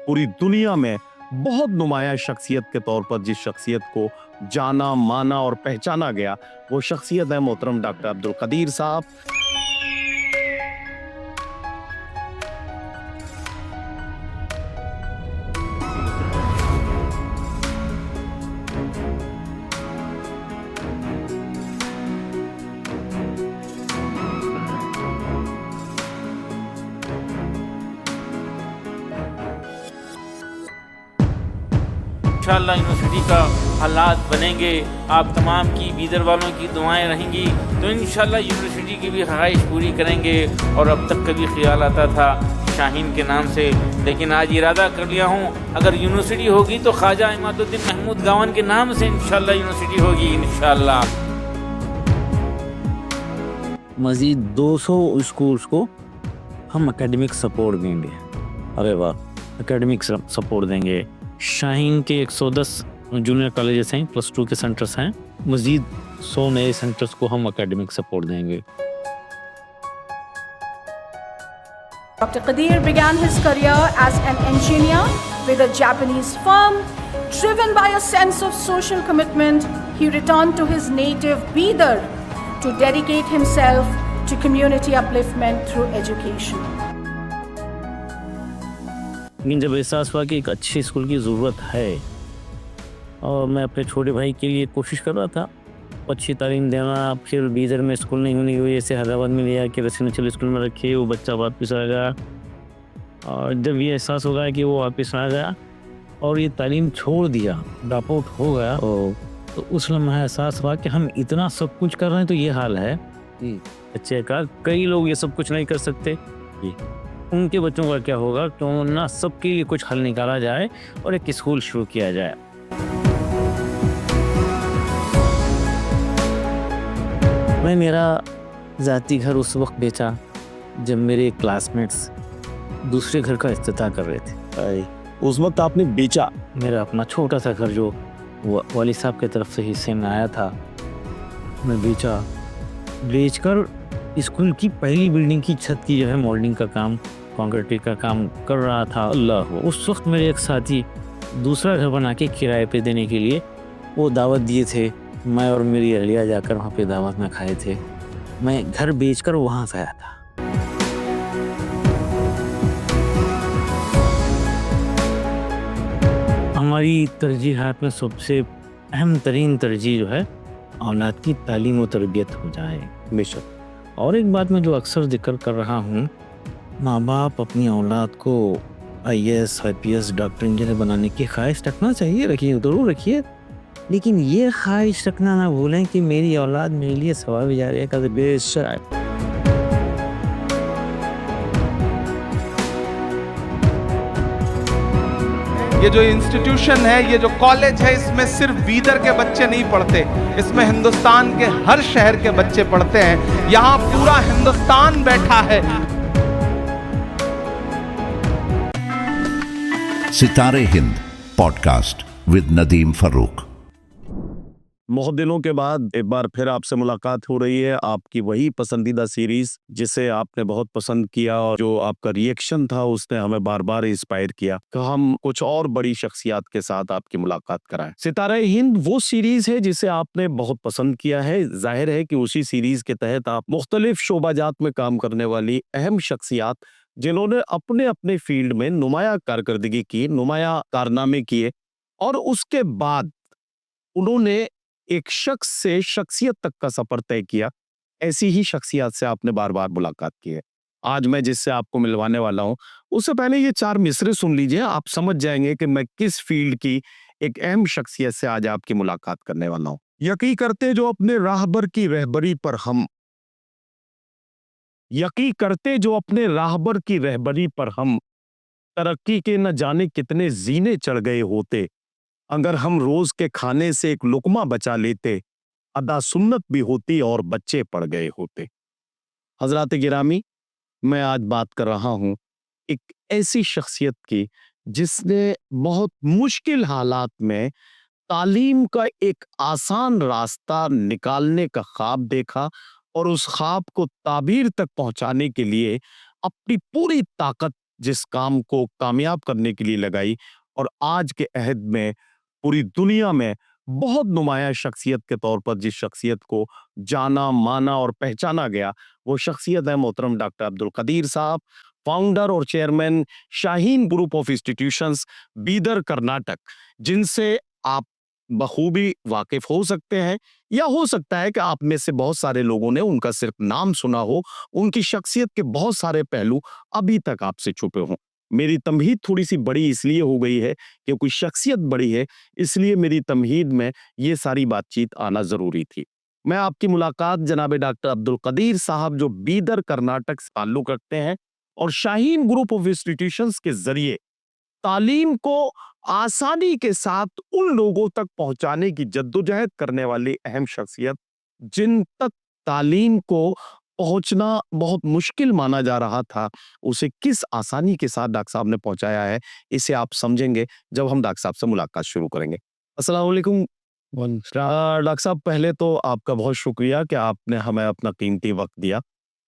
पूरी दुनिया में बहुत नुमाया शख्सियत के तौर पर जिस शख्सियत को जाना माना और पहचाना गया, वो शख्सियत है मोहतरम डॉक्टर अब्दुल कदीर साहब। इंशाअल्लाह यूनिवर्सिटी का हालात बनेंगे, आप तमाम की बीदर वालों की दुआएं रहेंगी तो इंशाअल्लाह यूनिवर्सिटी की भी ख्वाहिश पूरी करेंगे। और अब तक कभी ख्याल आता था शाहीन के नाम से, लेकिन आज इरादा कर लिया हूँ अगर यूनिवर्सिटी होगी तो ख्वाजा इमादुद्दीन महमूद गावन के नाम से इंशाअल्लाह यूनिवर्सिटी होगी इंशाअल्लाह। मज़ीद 200 स्कूल्स को हम एकेडमिक सपोर्ट देंगे। अरे वाह, एकेडमिक सपोर्ट देंगे। शाहीन के 110 जूनियर कॉलेजेस हैं, +2 के सेंटर्स हैं, मज़ीद 100 नए सेंटर्स को हम एकेडमिक सपोर्ट देंगे। Dr. Qadir began his career as an engineer with a Japanese firm. Driven by a sense of social commitment, he returned to his native Bidar to dedicate himself to community upliftment through education. लेकिन जब एहसास हुआ कि एक अच्छे school की ज़रूरत है और मैं अपने छोटे भाई के लिए कोशिश कर रहा था अच्छी तालीम देना, फिर बीदर में स्कूल नहीं होने की वजह से हैदराबाद में लिया कि रेसिडेंशियल स्कूल में रखे, वो बच्चा वापस आ गया। और जब ये एहसास हो गया कि वो वापस आ गया और ये तालीम छोड़ दिया, ड्रॉप आउट हो गया, तो उस लम्हा एहसास हुआ कि हम इतना सब कुछ कर रहे हैं तो ये हाल है बच्चे का। कई लोग ये सब कुछ नहीं कर सकते, उनके बच्चों का क्या होगा? तो ना सबके लिए कुछ हल निकाला जाए और एक स्कूल शुरू किया जाए। मैं मेरा ज़ाती घर उस वक्त बेचा जब मेरे क्लासमेट्स दूसरे घर का इफ्तिताह कर रहे थे। उस वक्त आपने बेचा? मेरा अपना छोटा सा घर जो वाली साहब की तरफ से हिस्से में आया था, मैं बेचकर स्कूल की पहली बिल्डिंग की छत की जो है मोल्डिंग का काम, कंक्रीट का काम कर रहा था। अल्लाह, उस वक्त मेरे एक साथी दूसरा घर बना के किराए पे देने के लिए वो दावत दिए थे, मैं और मेरी अहलिया जाकर वहाँ पे दावत में खाए थे। मैं घर बेचकर वहाँ से आया था। हमारी तरजीहात में सबसे अहम तरीन तरजीह जो है औलाद की तालीम व तरबियत हो जाए। बेशक। और एक बात मैं जो अक्सर जिक्र कर रहा हूँ, माँ बाप अपनी औलाद को IAS, IPS, डॉक्टर, इंजीनियर बनाने की ख्वाहिश रखना चाहिए, रखिए, ज़रूर रखिए, लेकिन ये ख्वाहिश रखना ना भूलें कि मेरी औलाद मेरे लिए सवाब जारिया का बेशक। ये जो इंस्टीट्यूशन है, ये जो कॉलेज है, इसमें सिर्फ बीदर के बच्चे नहीं पढ़ते, इसमें हिंदुस्तान के हर शहर के बच्चे पढ़ते हैं। यहाँ पूरा हिंदुस्तान बैठा है। सितारे हिंद पॉडकास्ट विद नदीम फरूक। बहुत दिनों के बाद एक बार फिर आपसे मुलाकात हो रही है। आपकी वही पसंदीदा सीरीज जिसे आपने बहुत पसंद किया और जो आपका रिएक्शन था उसने हमें बार बार इंस्पायर किया कि हम कुछ और बड़ी शख्सियत के साथ आपकी मुलाकात कराएं। सितारे हिंद वो सीरीज है जिसे आपने बहुत पसंद किया है। जाहिर है कि उसी सीरीज के तहत आप मुख्तलिफ शोबाजात में काम करने वाली अहम शख्सियत जिन्होंने अपने अपने फील्ड में नुमाया कारकर्दगी की, नुमाया कारनामे किए और उसके बाद उन्होंने एक शख्स से शख्सियत तक का सफर तय किया, ऐसी ही शख्सियत से आपने बार बार मुलाकात की है। आज मैं जिससे आपको मिलवाने वाला हूं, उससे पहले ये 4 मिसरे सुन लीजिए, आप समझ जाएंगे कि मैं किस फील्ड की एक अहम शख्सियत से आज आपकी मुलाकात करने वाला हूं। यकीन करते जो अपने राहबर की रहबरी पर हम, यकीन करते जो अपने राहबर की रहबरी पर हम, तरक्की के न जाने कितने जीने चढ़ गए होते, अगर हम रोज के खाने से एक लुकमा बचा लेते, अदा सुन्नत भी होती और बच्चे पड़ गए होते। हजरात गिरामी, मैं आज बात कर रहा हूं एक ऐसी शख्सियत की जिसने बहुत मुश्किल हालात में तालीम का एक आसान रास्ता निकालने का ख्वाब देखा और उस ख्वाब को ताबीर तक पहुंचाने के लिए अपनी पूरी ताकत जिस काम को कामयाब करने के लिए लगाई और आज के अहद में पूरी दुनिया में बहुत नुमाया शख्सियत के तौर पर जिस शख्सियत को जाना माना और पहचाना गया, वो शख्सियत है मोहतरम डॉक्टर अब्दुल कदीर साहब, फाउंडर और chairman Shaheen group of institutions, Bidar, Karnataka, जिनसे आप बखूबी वाकिफ हो सकते हैं या हो सकता है कि आप में से बहुत सारे लोगों ने उनका सिर्फ नाम सुना हो, उनकी शख्सियत के बहुत सारे पहलू अभी तक आपसे छुपे हों। मेरी तमहीद थोड़ी सी बड़ी इसलिए हो गई है क्योंकि शख्सियत बड़ी है, इसलिए मेरी तमहीद में ये सारी बातचीत आना जरूरी थी। मैं आपकी मुलाकात जनाब डॉक्टर अब्दुल कदीर साहब जो बीदर कर्नाटक से ताल्लुक रखते हैं और शाहीन ग्रुप ऑफ इंस्टीट्यूशंस के जरिए तालीम को आसानी के साथ उन लोगों तक पहुंचाने की जद्दोजहद करने वाली अहम शख्सियत, जिन तक तालीम को पहुंचना बहुत मुश्किल माना जा रहा था, उसे किस आसानी के साथ डॉक्टर साहब ने पहुंचाया है, इसे आप समझेंगे जब हम डॉक्टर साहब से मुलाकात शुरू करेंगे। अस्सलाम वालेकुम। डॉक्टर साहब, पहले तो आपका बहुत शुक्रिया कि आपने हमें अपना कीमती वक्त दिया।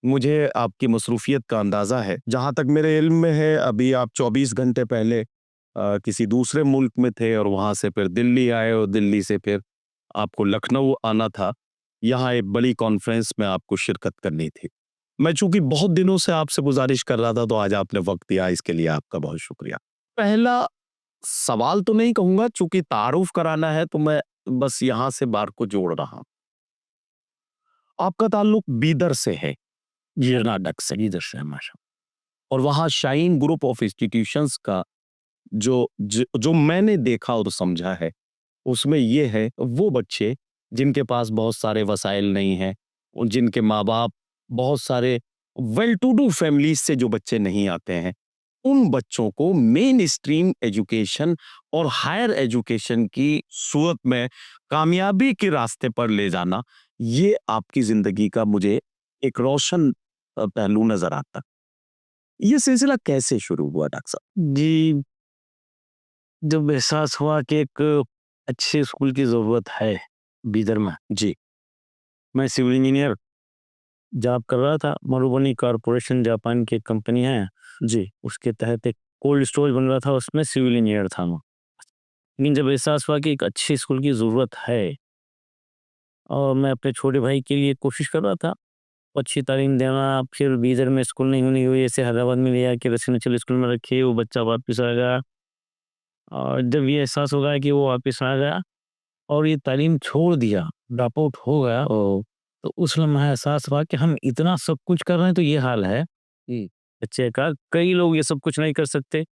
मुझे आपकी मसरूफियत का अंदाज़ा है, जहाँ तक मेरे इल्म में है अभी आप 24 घंटे पहले किसी दूसरे मुल्क में थे और वहाँ से फिर दिल्ली आए और दिल्ली से फिर आपको लखनऊ आना था। यहाँ एक बड़ी कॉन्फ्रेंस में आपको शिरकत करनी थी। मैं चूंकि बहुत दिनों से आपसे गुजारिश कर रहा था तो आज आपने वक्त दिया, इसके लिए आपका बहुत शुक्रिया। पहला सवाल तो नहीं कहूँगा, चूंकि तारुफ कराना है तो मैं बस यहाँ से बार को जोड़ रहा हूँ। आपका ताल्लुक बीदर से है, कर्नाटक से, बीदर से माशा, और वहाँ शाहीन ग्रुप ऑफ इंस्टीट्यूशंस का जो मैंने देखा और समझा है उसमें ये है वो बच्चे जिनके पास बहुत सारे वसाइल नहीं हैं, और जिनके माँ बाप बहुत सारे वेल टू डू फैमिलीज से जो बच्चे नहीं आते हैं, उन बच्चों को मेन स्ट्रीम एजुकेशन और हायर एजुकेशन की सूरत में कामयाबी के रास्ते पर ले जाना, ये आपकी जिंदगी का मुझे एक रोशन पहलू नजर आता। ये सिलसिला कैसे शुरू हुआ डॉक्टर साहब? जी, जब एहसास हुआ कि एक अच्छे स्कूल की ज़रूरत है बीदर में, जी मैं सिविल इंजीनियर जॉब कर रहा था। मरुबनी कॉरपोरेशन जापान की एक कंपनी है जी उसके तहत एक कोल्ड स्टोरेज बन रहा था, उसमें सिविल इंजीनियर था मैं। लेकिन जब एहसास हुआ कि एक अच्छे स्कूल की ज़रूरत है और मैं अपने छोटे भाई के लिए कोशिश कर रहा था अच्छी तालीम देना, फिर बीदर में स्कूल नहीं होने की वजह से हैदराबाद में ले आके रेसिडेंशियल स्कूल में रखे, वो बच्चा वापस आ गया। और जब ये एहसास हो गया कि वो वापस आ गया और ये तालीम छोड़ दिया, ड्रॉप आउट हो गया, तो उस लम्हा एहसास हुआ कि हम इतना सब कुछ कर रहे हैं तो ये हाल है बच्चे का। कई लोग ये सब कुछ नहीं कर सकते,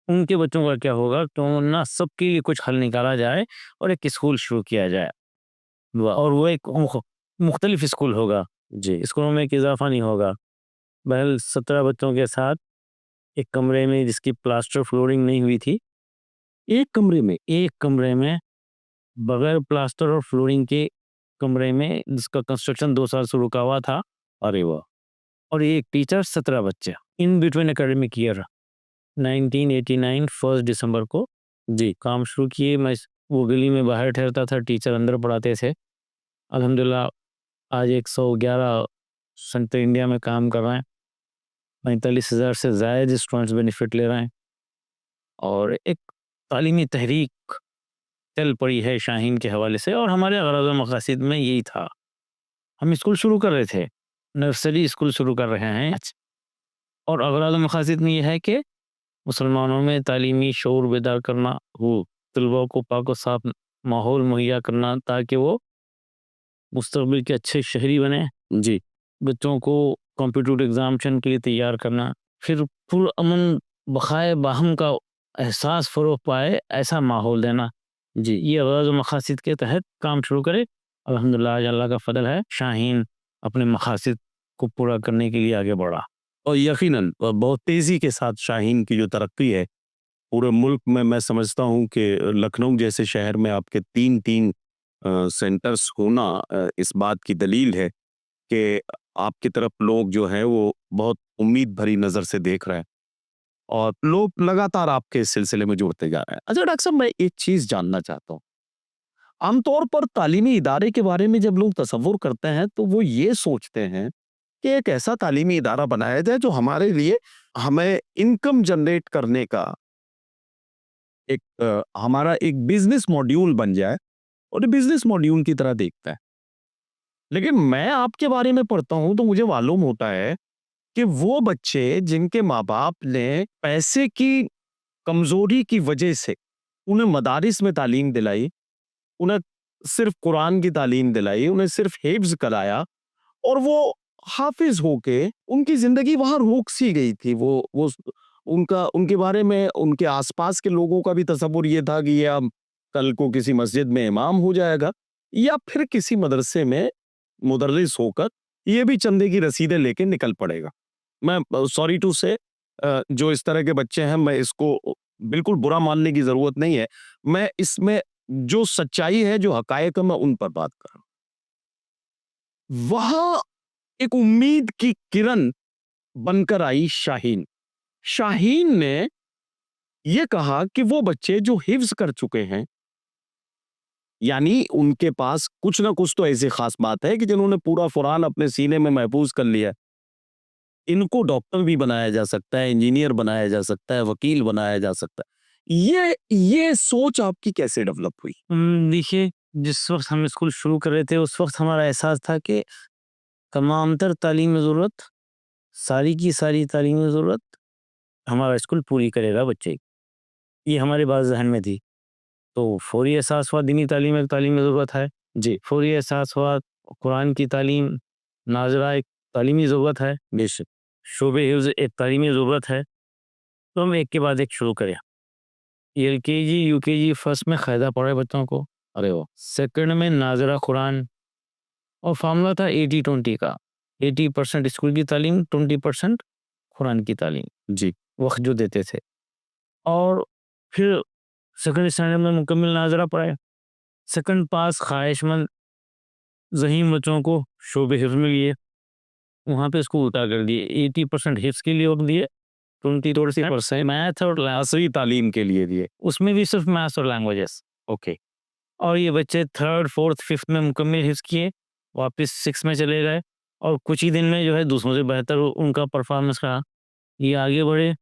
उनके बच्चों का क्या होगा? तो ना सबके लिए कुछ हल निकाला जाए और एक स्कूल शुरू किया जाए, और वो एक मुख्तलिफ स्कूल होगा, जी स्कूलों में एक इजाफा नहीं होगा। बहरहाल 17 बच्चों के साथ एक कमरे में जिसकी प्लास्टर फ्लोरिंग नहीं हुई थी, एक कमरे में बगैर प्लास्टर और फ्लोरिंग के कमरे में जिसका कंस्ट्रक्शन 2 साल से रुका हुआ था, अरे वाह, और एक टीचर 17 बच्चे इन बिटवीन एकेडमिक ईयर 1989 1 दिसंबर को जी काम शुरू किए। मैं वो गली में बाहर ठहरता था, टीचर अंदर पढ़ाते थे। अल्हम्दुलिल्लाह आज 111 सेंटर इंडिया में काम कर रहे हैं, 45,000 से ज़ायद स्टूडेंट्स बेनिफिट ले रहे हैं, और एक तालीमी तहरीक चल पड़ी है शाहीन के हवाले से। और हमारे गरज़ व मक़ासिद में यही था, हम स्कूल शुरू कर रहे थे, नर्सरी स्कूल शुरू कर रहे हैं, और गरज़ व मक़ासिद में यह है कि मुसलमानों में तालीमी शऊर बेदार करना, वो तलबा को पाक व साफ माहौल मुहैया करना ताकि वो मुस्तक़बिल के अच्छे शहरी बने, जी बच्चों को कॉम्पिटिटिव एग्ज़ामिनेशन के लिए तैयार करना, फिर पुरअमन बक़ाए बाहम का एहसास फ़रोग़ पाए ऐसा माहौल देना। जी ये गरज़ व मक़ासिद के तहत काम शुरू करे। अल्हम्दुलिल्लाह आज अल्लाह का फ़ज़ल है, शाहीन अपने मक़ासिद को पूरा करने के लिए आगे बढ़ा। और यकीनन बहुत तेजी के साथ शाहीन की जो तरक्की है पूरे मुल्क में, मैं समझता हूँ कि लखनऊ जैसे शहर में आपके तीन सेंटर्स होना इस बात की दलील है कि आपकी तरफ लोग जो है वो बहुत उम्मीद भरी नज़र से देख रहे हैं और लोग लगातार आपके इस सिलसिले में जुड़ते जा रहे हैं। अच्छा डॉक्टर साहब, मैं एक चीज़ जानना चाहता हूँ। आमतौर पर तालीमी इदारे के बारे में जब लोग तसव्वुर करते हैं तो वो ये सोचते हैं कि एक ऐसा तालीमी इदारा बनाया जाए जो हमारे लिए हमें इनकम जनरेट करने का हमारा एक बिजनेस मॉड्यूल बन जाए और बिजनेस मॉड्यूल की तरह देखता है। लेकिन मैं आपके बारे में पढ़ता हूं तो मुझे मालूम होता है कि वो बच्चे जिनके माँ बाप ने पैसे की कमजोरी की वजह से उन्हें मदारिस में तालीम दिलाई, उन्हें सिर्फ कुरान की तालीम दिलाई, उन्हें सिर्फ हिफ्ज कराया और वो हाफिज होके उनकी जिंदगी वहां रोक सी गई थी। वो उनका उनके बारे में उनके आसपास के लोगों का भी तसव्वुर ये था कि ये अब कल को किसी मस्जिद में इमाम हो जाएगा या फिर किसी मदरसे में मुदर्रिस होकर ये भी चंदे की रसीदें लेके निकल पड़ेगा। मैं सॉरी टू से जो इस तरह के बच्चे हैं, मैं इसको बिल्कुल बुरा मानने की जरूरत नहीं है। मैं इसमें जो सच्चाई है, जो हकायक है, मैं उन पर बात कर रहा हूं। वहां एक उम्मीद की किरण बनकर आई शाहीन। शाहीन ने यह कहा कि वो बच्चे जो हिफ्ज कर चुके हैं, यानी उनके पास कुछ ना कुछ तो ऐसी खास बात है कि जिन्होंने पूरा कुरान अपने सीने में महफूज कर लिया, इनको डॉक्टर भी बनाया जा सकता है, इंजीनियर बनाया जा सकता है, वकील बनाया जा सकता है। ये सोच आपकी कैसे डेवलप हुई? देखिए, जिस वक्त हम स्कूल शुरू कर रहे थे उस वक्त हमारा एहसास था कि तमाम तर तालीम में ज़रूरत, सारी की सारी तालीम में ज़रूरत हमारा स्कूल पूरी करेगा बच्चे की। ये हमारे पास जहन में थी। तो फौरी एहसास हुआ दीनी तालीम में ज़रूरत है। जी, फौरी एहसास हुआ कुरान की तालीम, नाज़रा एक तालीमी ज़रूरत है, बेशक। शोबे हिफ्ज़ एक तालीमी ज़रूरत है। तो हम एक के बाद एक शुरू करें। एलकेजी, यूकेजी, फर्स्ट में क़ायदा पढ़े बच्चों को, अरे वाह! सेकंड में नाज़रा कुरान और फार्मूला था 80-20 का। 80% स्कूल की तालीम, 20% कुरान की तालीम, जी, वक़्त जो देते थे। और फिर सेकंड स्टैंडर्ड में मुकम्मल नाज़रा पढ़ाया। सेकंड पास ख्वाहिशमंद ज़हीन बच्चों को शोबे हिफ्ज़ में लिए, वहाँ पे इसको उल्टा कर दिए, 80% हिफ्ज़ के लिए वक़्त दिए, 20% मैथ और असली तालीम के लिए दिए। उसमें भी सिर्फ मैथ्स और लैंग्वेजेस। ओके, और ये बच्चे थर्ड, फोर्थ, फिफ्थ में मुकम्मल हिफ्ज़ किए, वापस 6 में चले गए और कुछ ही दिन में जो है दूसरों से बेहतर उनका परफॉर्मेंस रहा। ये आगे बढ़े,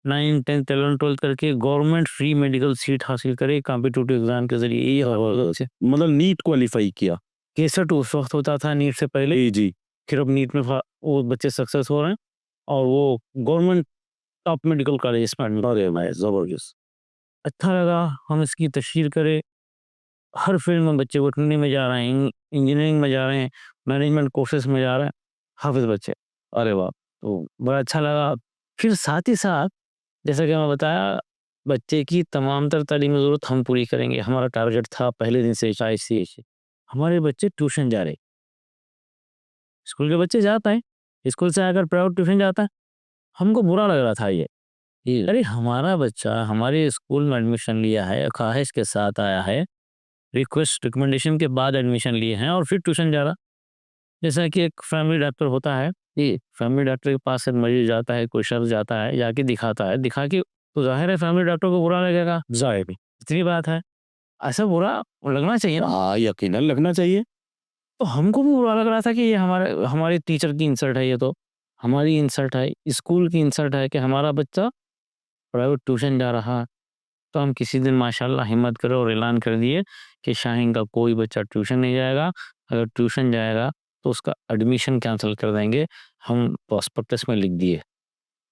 9, 10, 11, 12 करके गवर्नमेंट फ्री मेडिकल सीट हासिल करे कॉम्पिटिटिव एग्जाम के जरिए। ये मतलब नीट क्वालिफाई किया। 61 उस वक्त होता था नीट से पहले, जी, जी, फिर अब नीट में वो बच्चे सक्सेस हो रहे हैं और वो गवर्नमेंट टॉप मेडिकल कॉलेज में admit। अरे भाई ज़बरदस्त। अच्छा लगा हम इसकी तशहीर करें। हर फील्ड में बच्चे वेटरनरी में जा रहे हैं, इंजीनियरिंग में जा रहे हैं, मैनेजमेंट कोर्सेज में जा रहे हैं, हाफिज बच्चे। अरे वाह! तो बड़ा अच्छा लगा। फिर साथ ही साथ जैसा कि मैं बताया, बच्चे की तमाम तर तालीमी ज़रूरत हम पूरी करेंगे। हमारा टारगेट था पहले दिन से ऐसे हमारे बच्चे ट्यूशन जा रहे। स्कूल के बच्चे जाते हैं, स्कूल से आकर प्राइवेट ट्यूशन जाता है। हमको बुरा लग रहा था ये, अरे हमारा बच्चा हमारे स्कूल में एडमिशन लिया है, ख्वाहिश के साथ आया है, रिक्वेस्ट रिकमेंडेशन के बाद एडमिशन लिए हैं और फिर ट्यूशन जा रहा। जैसा कि एक फैमिली डॉक्टर होता है, ये फैमिली डॉक्टर के पास एक मरीज जाता है, कोई शख्स जाता है, जाके दिखाता है, दिखा के तो जाहिर है फैमिली डॉक्टर को बुरा लगेगा, जाहिर भी इतनी बात है। ऐसा बुरा लगना चाहिए ना। हाँ, यकीनन लगना चाहिए। तो हमको भी बुरा लग रहा था कि ये हमारे टीचर की इंसल्ट है, ये तो हमारी इंसल्ट है, स्कूल की इंसल्ट है कि हमारा बच्चा प्राइवेट ट्यूशन जा रहा है। तो हम किसी दिन माशाल्लाह हिम्मत करे और ऐलान कर दिए कि शाहीन का कोई बच्चा ट्यूशन नहीं जाएगा। अगर ट्यूशन जाएगा तो उसका एडमिशन कैंसिल कर देंगे। हम प्रॉस्पेक्टस में लिख दिए।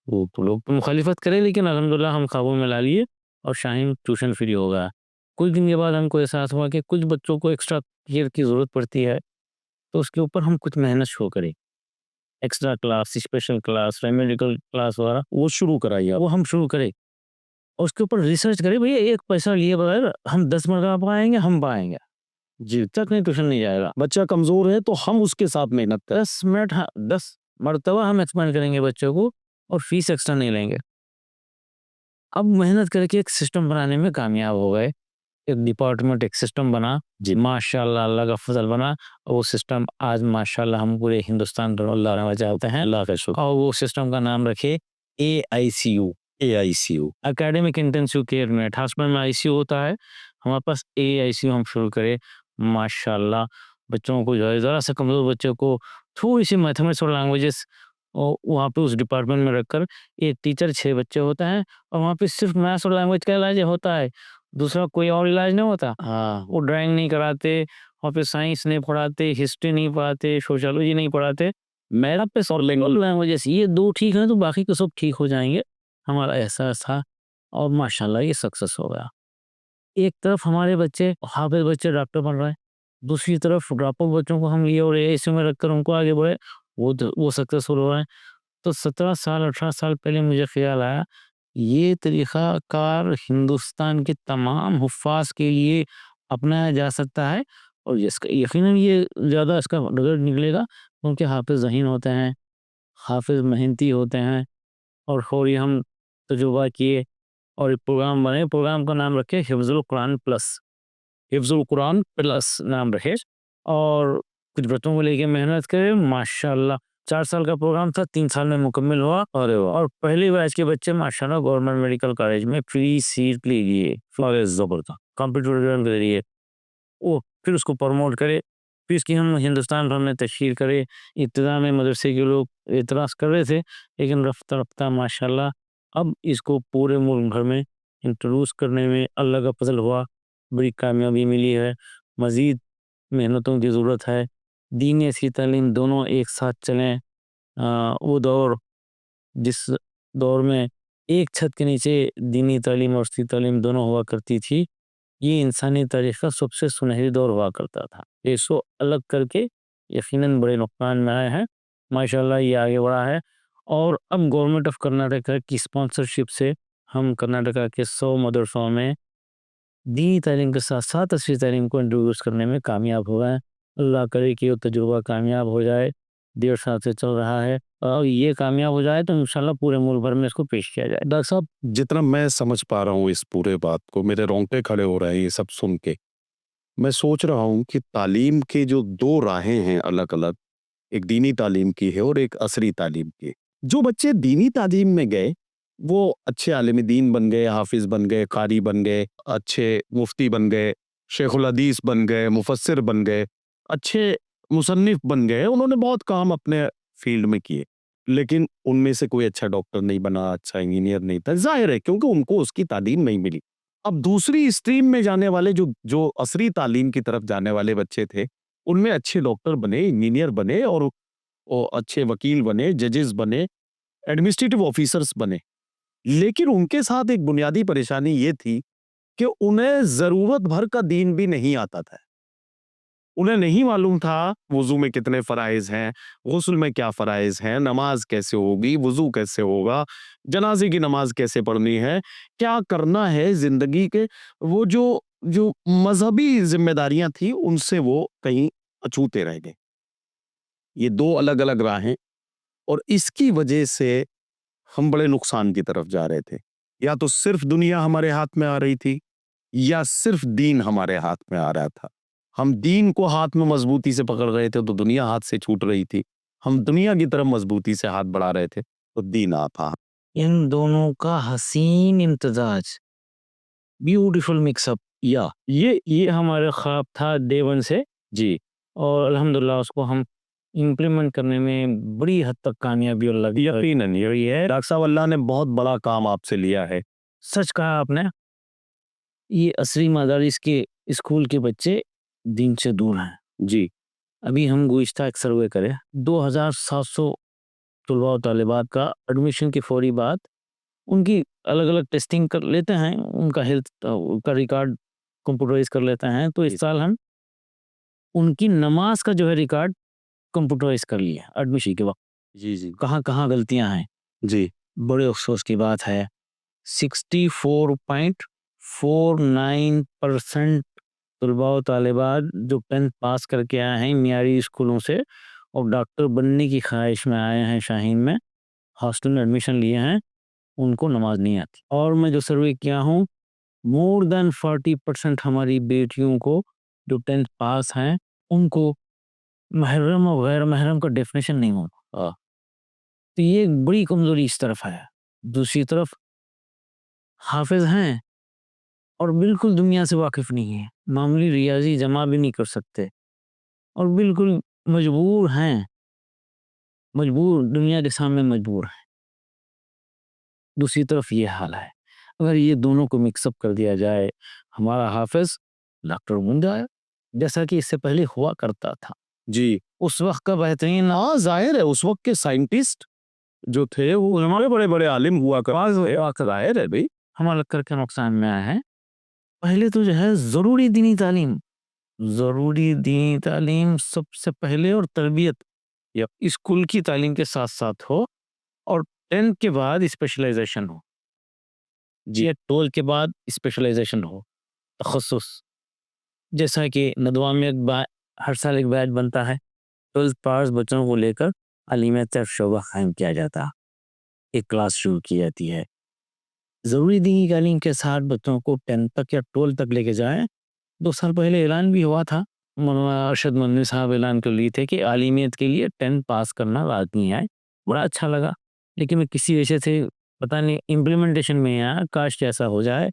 वो तो लोग तो मुखालिफत करें, लेकिन अल्हम्दुलिल्लाह हम काबू में ला लिए और शाहीन ट्यूशन फ्री हो गया। कुछ दिन के बाद हमको एहसास हुआ कि कुछ बच्चों को एक्स्ट्रा केयर की ज़रूरत पड़ती है, तो उसके ऊपर हम कुछ मेहनत शो करें। Extra class, special class, remedial class वगैरह वो शुरू कराइए आप। वो हम शुरू करें और उसके ऊपर रिसर्च करें। भैया एक पैसा लिए बगैर हम 10 मरतबा पाएंगे, हम पाएंगे। जी, तक नहीं ट्यूशन नहीं जाएगा। बच्चा कमज़ोर है तो हम उसके साथ मेहनत करें। 10 मिनट, हाँ 10 मरतबा हम एक्सप्लेन करेंगे बच्चों को और फीस एक्स्ट्रा नहीं लेंगे। अब मेहनत करके एक सिस्टम बनाने में कामयाब हो गए। एक डिपार्टमेंट, एक सिस्टम बना जी। माशाल्लाह, अल्लाह का फजल बना। और वो सिस्टम आज माशाल्लाह हम पूरे हिंदुस्तान चाहते हैं। अल्लाह का शुक्र। और वो सिस्टम का नाम रखे AICU, AICU। Academic intensive care unit. Hospital में ICU होता है, हमारे पास AICU हम शुरू करें। माशाल्लाह बच्चों को जो है ज़रा सा कमज़ोर बच्चों को थोड़ी सी मैथमेटिक्स और लैंग्वेजेस और वहाँ पे उस डिपार्टमेंट में रखकर एक टीचर 6 बच्चे होते हैं और वहाँ पे सिर्फ मैथ्स और लैंग्वेज का इलाज होता है, दूसरा कोई और इलाज नहीं होता। हाँ, वो ड्राइंग नहीं कराते, वहाँ पे साइंस नहीं पढ़ाते, हिस्ट्री नहीं पढ़ाते, सोशियोलॉजी नहीं पढ़ाते। मैथ पे और लैंग्वेजेस ये 2 ठीक हैं तो बाकी के सब ठीक हो जाएँगे, हमारा एहसास था और माशाल्लाह ये सक्सेस हो गया। एक तरफ हमारे बच्चे हाफ़िज़ बच्चे डॉक्टर बन रहे हैं, दूसरी तरफ ड्रॉपआउट बच्चों को हम लिए और एआईसीयू में रखकर उनको आगे बढ़े, वो सक्सेसफुल हो रहे हैं। तो 17 साल 18 साल पहले मुझे ख़्याल आया, ये तरीक़ा कार हिंदुस्तान के तमाम हुफ़्फ़ाज़ के लिए अपनाया जा सकता है और इसका यकीनन ये ज़्यादा इसका रिज़ल्ट निकलेगा क्योंकि हाफ़िज़ ज़हीन होते हैं, हाफ़िज़ मेहनती होते हैं और फ़ौरी हम तजुर्बा किए और एक प्रोग्राम बने, प्रोग्राम का नाम रखे हिफ्ज़ुल कुरान प्लस। हिफ्ज़ुल कुरान प्लस नाम रखे और कुछ बच्चों को लेके मेहनत करे, माशाल्लाह 4 साल का प्रोग्राम था, 3 साल में मुकम्मल हुआ। अरे वाह! और पहली बैच के बच्चे माशाल्लाह गवर्नमेंट मेडिकल कॉलेज में फ्री सीट लिए, अरे ज़बरदस्त! कंप्यूटर के ज़रिए वो फिर उसको प्रमोट करे, फिर इसकी हम हिंदुस्तान भर में तशहीर करें। इब्तिदा में मदरसे के लोग एतराज़ कर रहे थे, लेकिन रफ्ता-रफ्ता माशाल्लाह अब इसको पूरे मुल्क भर में इंट्रोड्यूस करने में अल्लाह का फ़ज़ल हुआ, बड़ी कामयाबी मिली है। मज़ीद मेहनतों की ज़रूरत है, दीन ऐसी तालीम दोनों एक साथ चलें। वो दौर जिस दौर में एक छत के नीचे दीनी तालीम और उसकी तालीम दोनों हुआ करती थी, ये इंसानी तारीख़ का सबसे सुनहरी दौर हुआ करता था। इसको अलग करके यकीनन बड़े नुकसान में आए हैं। माशाल्लाह ये आगे बढ़ा है और अब गवर्नमेंट ऑफ कर्नाटका की स्पॉन्सरशिप से हम कर्नाटका के 100 मदरसों में दीनी तालीम के साथ-साथ असली तालीम को इंट्रोड्यूस करने में कामयाब हो गए हैं। अल्लाह करे कि वो तजुर्बा कामयाब हो जाए, 1.5 साल से चल रहा है और ये कामयाब हो जाए तो इंशाल्लाह पूरे मुल्क भर में इसको पेश किया जाए। डॉक्टर साहब, जितना मैं समझ पा रहा हूँ इस पूरे बात को, मेरे रोंगटे खड़े हो रहे हैं ये सब सुन के। मैं सोच रहा हूँ कि तालीम के जो 2 राहें हैं अलग-अलग, एक दीनी तालीम की है और एक असरी तालीम की है। जो बच्चे दीनी तालीम में गए, वो अच्छे आलिम दीन बन गए, हाफिज़ बन गए, कारी बन गए, अच्छे मुफ्ती बन गए, शेखुल हदीस बन गए, मुफस्सिर बन गए, अच्छे मुसन्निफ बन गए, उन्होंने बहुत काम अपने फील्ड में किए। लेकिन उनमें से कोई अच्छा डॉक्टर नहीं बना, अच्छा इंजीनियर नहीं था, ज़ाहिर है क्योंकि उनको उसकी तालीम नहीं मिली। अब दूसरी स्ट्रीम में जाने वाले जो जो असली तालीम की तरफ जाने वाले बच्चे थे, उनमें अच्छे डॉक्टर बने, इंजीनियर बने और अच्छे वकील बने, जजेस बने, एडमिनिस्ट्रेटिव ऑफिसर्स बने। लेकिन उनके साथ एक बुनियादी परेशानी ये थी कि उन्हें ज़रूरत भर का दीन भी नहीं आता था। उन्हें नहीं मालूम था वुज़ू में कितने फ़राइज़ हैं, गुस्ल में क्या फ़राइज़ हैं, नमाज कैसे होगी, वुज़ू कैसे होगा, जनाज़े की नमाज कैसे पढ़नी है, क्या करना है ज़िंदगी के, वो जो जो मज़हबी ज़िम्मेदारियाँ थी उनसे वो कहीं अछूते रह गए। ये 2 अलग-अलग राहें और इसकी वजह से हम बड़े नुकसान की तरफ जा रहे थे। या तो सिर्फ दुनिया हमारे हाथ में आ रही थी या सिर्फ दीन हमारे हाथ में आ रहा था। हम दीन को हाथ में मजबूती से पकड़ रहे थे तो दुनिया हाथ से छूट रही थी। हम दुनिया की तरफ मजबूती से हाथ बढ़ा रहे थे तो दीन आप हाथ। इन दोनों का हसीन इम्तिजाज, ब्यूटीफुल मिक्सअप, या ये हमारा ख्वाब था डे 1 से जी, और अल्हम्दुलिल्लाह उसको हम इम्प्लीमेंट करने में बड़ी हद तक कामयाबी अल्लाह की यकीनन रही है। डॉक्टर साहब, अल्लाह ने बहुत बड़ा काम आपसे लिया है। सच कहा आपने, ये असली मदारिस के स्कूल के बच्चे दीन से दूर हैं। जी, अभी हम गुज़िश्ता एक सर्वे करें, 2700 तलबा और तालिबात का एडमिशन की फौरी बाद उनकी अलग-अलग टेस्टिंग कर लेते हैं, उनका हेल्थ का रिकॉर्ड कंप्यूटराइज़ कर लेते हैं। तो इस साल हम उनकी नमाज का जो है रिकॉर्ड कंप्यूटराइज़ कर लिया एडमिशन के वक़्त। जी, जी, कहाँ-कहाँ गलतियाँ हैं। जी, बड़े अफ़सोस की बात है, 64.49% तलबा और तालिबात जो 10th पास करके आए हैं मियारी स्कूलों से और डॉक्टर बनने की ख्वाहिश में आए हैं शाहीन में, हॉस्टल में एडमिशन लिए हैं, उनको नमाज नहीं आती। और मैं जो सर्वे किया हूँ, मोर देन 40% हमारी बेटियों को जो 10th पास हैं, उनको महर्रम और गैर महर्रम का डेफिनेशन नहीं होता। तो ये एक बड़ी कमज़ोरी इस तरफ है। दूसरी तरफ हाफ़िज़ हैं और बिल्कुल दुनिया से वाकिफ़ नहीं है, मामूली रियाज़ी जमा भी नहीं कर सकते और बिल्कुल मजबूर हैं मजबूर, दुनिया के सामने मजबूर हैं। दूसरी तरफ ये हाल है। अगर ये दोनों को मिक्सअप कर दिया जाए, हमारा हाफ़िज़ डॉक्टर बन जाए, जैसा कि इससे पहले हुआ करता था। जी। उस वक़्त का बेहतरीन हाँ, ज़ाहिर है उस वक़्त के साइंटिस्ट जो थे वो हमारे बड़े-बड़े आलिम हुआ ज़ाहिर है भई। हमारा लग के नुकसान में आया है। पहले तो जो है ज़रूरी दीनी तालीम सबसे पहले और तरबियत या स्कूल की तालीम के साथ-साथ हो और 10th के बाद स्पेशलाइज़ेशन हो। जी। या 12 के बाद स्पेशलाइज़ेशन हो, तख़स्सुस। जैसा कि नदवा में हर साल एक बैच बनता है, 12th पास बच्चों को लेकर तालीमियत का शोबा कायम किया जाता है। एक क्लास शुरू की जाती है। ज़रूरी दीनी तालीम के साथ बच्चों को 10th तक या 12 तक लेके जाएँ। 2 साल पहले ऐलान भी हुआ था, मौलाना अरशद मदनी साहब ऐलान कर लिए थे कि आलिमियत के लिए 10th पास करना लाज़मी है। बड़ा अच्छा लगा, लेकिन मैं किसी वजह से पता नहीं इम्प्लीमेंटेशन में आया, काश ऐसा हो जाए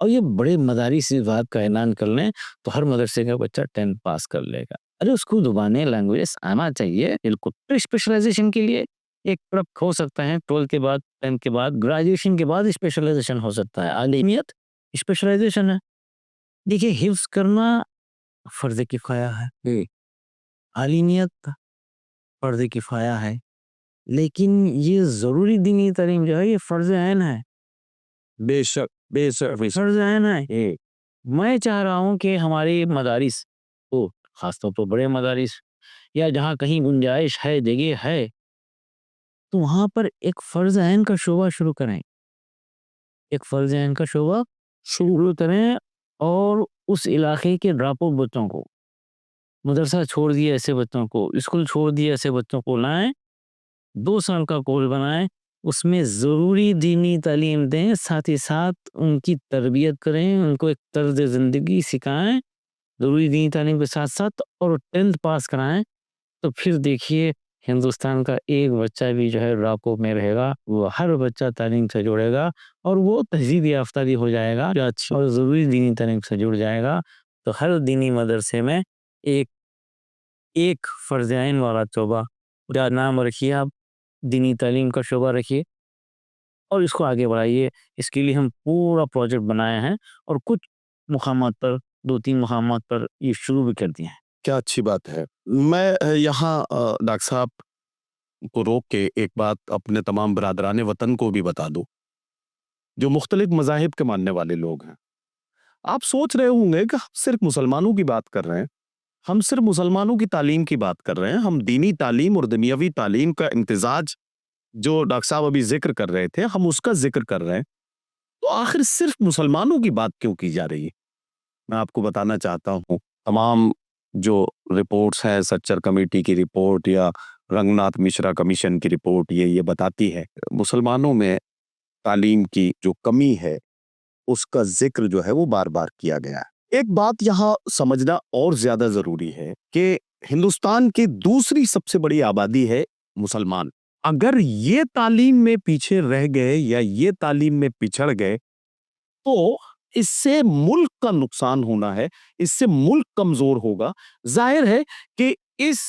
और ये बड़े मदारिस इस बात का ऐलान कर लें, तो हर मदरसे का बच्चा 10th पास कर लेगा। अरे उसको ज़ुबानें, लैंग्वेजेस आना चाहिए बिल्कुल। फिर स्पेशलाइज़ेशन के लिए एक तरफ हो सकता है 12 के बाद, 10 के बाद, ग्रेजुएशन के बाद स्पेशलाइज़ेशन हो सकता है। आलिमियत स्पेशलाइज़ेशन है। देखिए हिफ्ज़ करना फ़र्ज़ किफ़ाया है। आलिमियत फ़र्ज़ किफ़ाया है, लेकिन ये ज़रूरी दीनी तालीम जो है ये फ़र्ज़ ऐन है। बेशक, बेशक, बेशक। फ़र्ज़ ऐन है ये। मैं चाह रहा हूँ कि हमारे मदारिस को, ख़ासतौर पर बड़े मदारिस या जहाँ कहीं गुंजाइश है, जगह है, तो वहाँ पर एक फ़र्ज़ ऐन का शोबा शुरू करें। एक फ़र्ज़ ऐन का शोबा शुरू करें और उस इलाके के ड्रॉपआउट बच्चों को, मदरसा छोड़ दिए ऐसे बच्चों को, स्कूल छोड़ दिए ऐसे बच्चों को लाएँ, 2 साल का कोर्स बनाएँ, उसमें ज़रूरी दीनी तालीम दें, साथ ही साथ उनकी तरबियत करें, उनको एक तर्ज़ ज़िंदगी सिखाएँ, ज़रूरी दीनी तालीम के साथ-साथ और 10th पास कराएँ, तो फिर देखिए हिंदुस्तान का एक बच्चा भी जो है ड्रॉपआउट में रहेगा, वो हर बच्चा तालीम से जुड़ेगा और वो तहज़ीब याफ़्ता भी हो जाएगा और ज़रूरी दीनी तालीम से जुड़ जाएगा, तो हर दीनी मदरसे में एक एक फ़र्ज़ ऐन वाला शोबा या नाम रखिए आप, दीनी तालीम का शोबा रखिए और इसको आगे बढ़ाइए। इसके लिए हम पूरा प्रोजेक्ट बनाए हैं और कुछ मुक़ामात पर, 2-3 मुक़ामात पर ये शुरू भी कर दिए हैं। क्या अच्छी बात है। मैं यहाँ डॉक्टर साहब को रोक के एक बात अपने तमाम बिरादरान वतन को भी बता दूं, जो मुख्तलिफ मज़ाहिब के मानने वाले लोग हैं। आप सोच रहे होंगे कि हम सिर्फ मुसलमानों की बात कर रहे हैं, हम सिर्फ मुसलमानों की तालीम की बात कर रहे हैं, हम दीनी तालीम और दुनियावी तालीम का इम्तिजाज जो डॉक्टर साहब अभी जिक्र कर रहे थे, हम उसका जिक्र कर रहे हैं, तो आखिर सिर्फ मुसलमानों की बात क्यों की जा रही है? मैं आपको बताना चाहता हूँ, तमाम जो रिपोर्ट्स हैं, सच्चर कमेटी की रिपोर्ट या रंगनाथ मिश्रा कमीशन की रिपोर्ट, ये बताती है मुसलमानों में तालीम की जो कमी है उसका जिक्र जो है वो बार-बार किया गया है। एक बात यहाँ समझना और ज्यादा जरूरी है कि हिंदुस्तान की दूसरी सबसे बड़ी आबादी है मुसलमान। अगर ये तालीम में पीछे रह गए या ये तालीम में पिछड़ गए तो इससे मुल्क का नुकसान होना है, इससे मुल्क कमजोर होगा। जाहिर है कि इस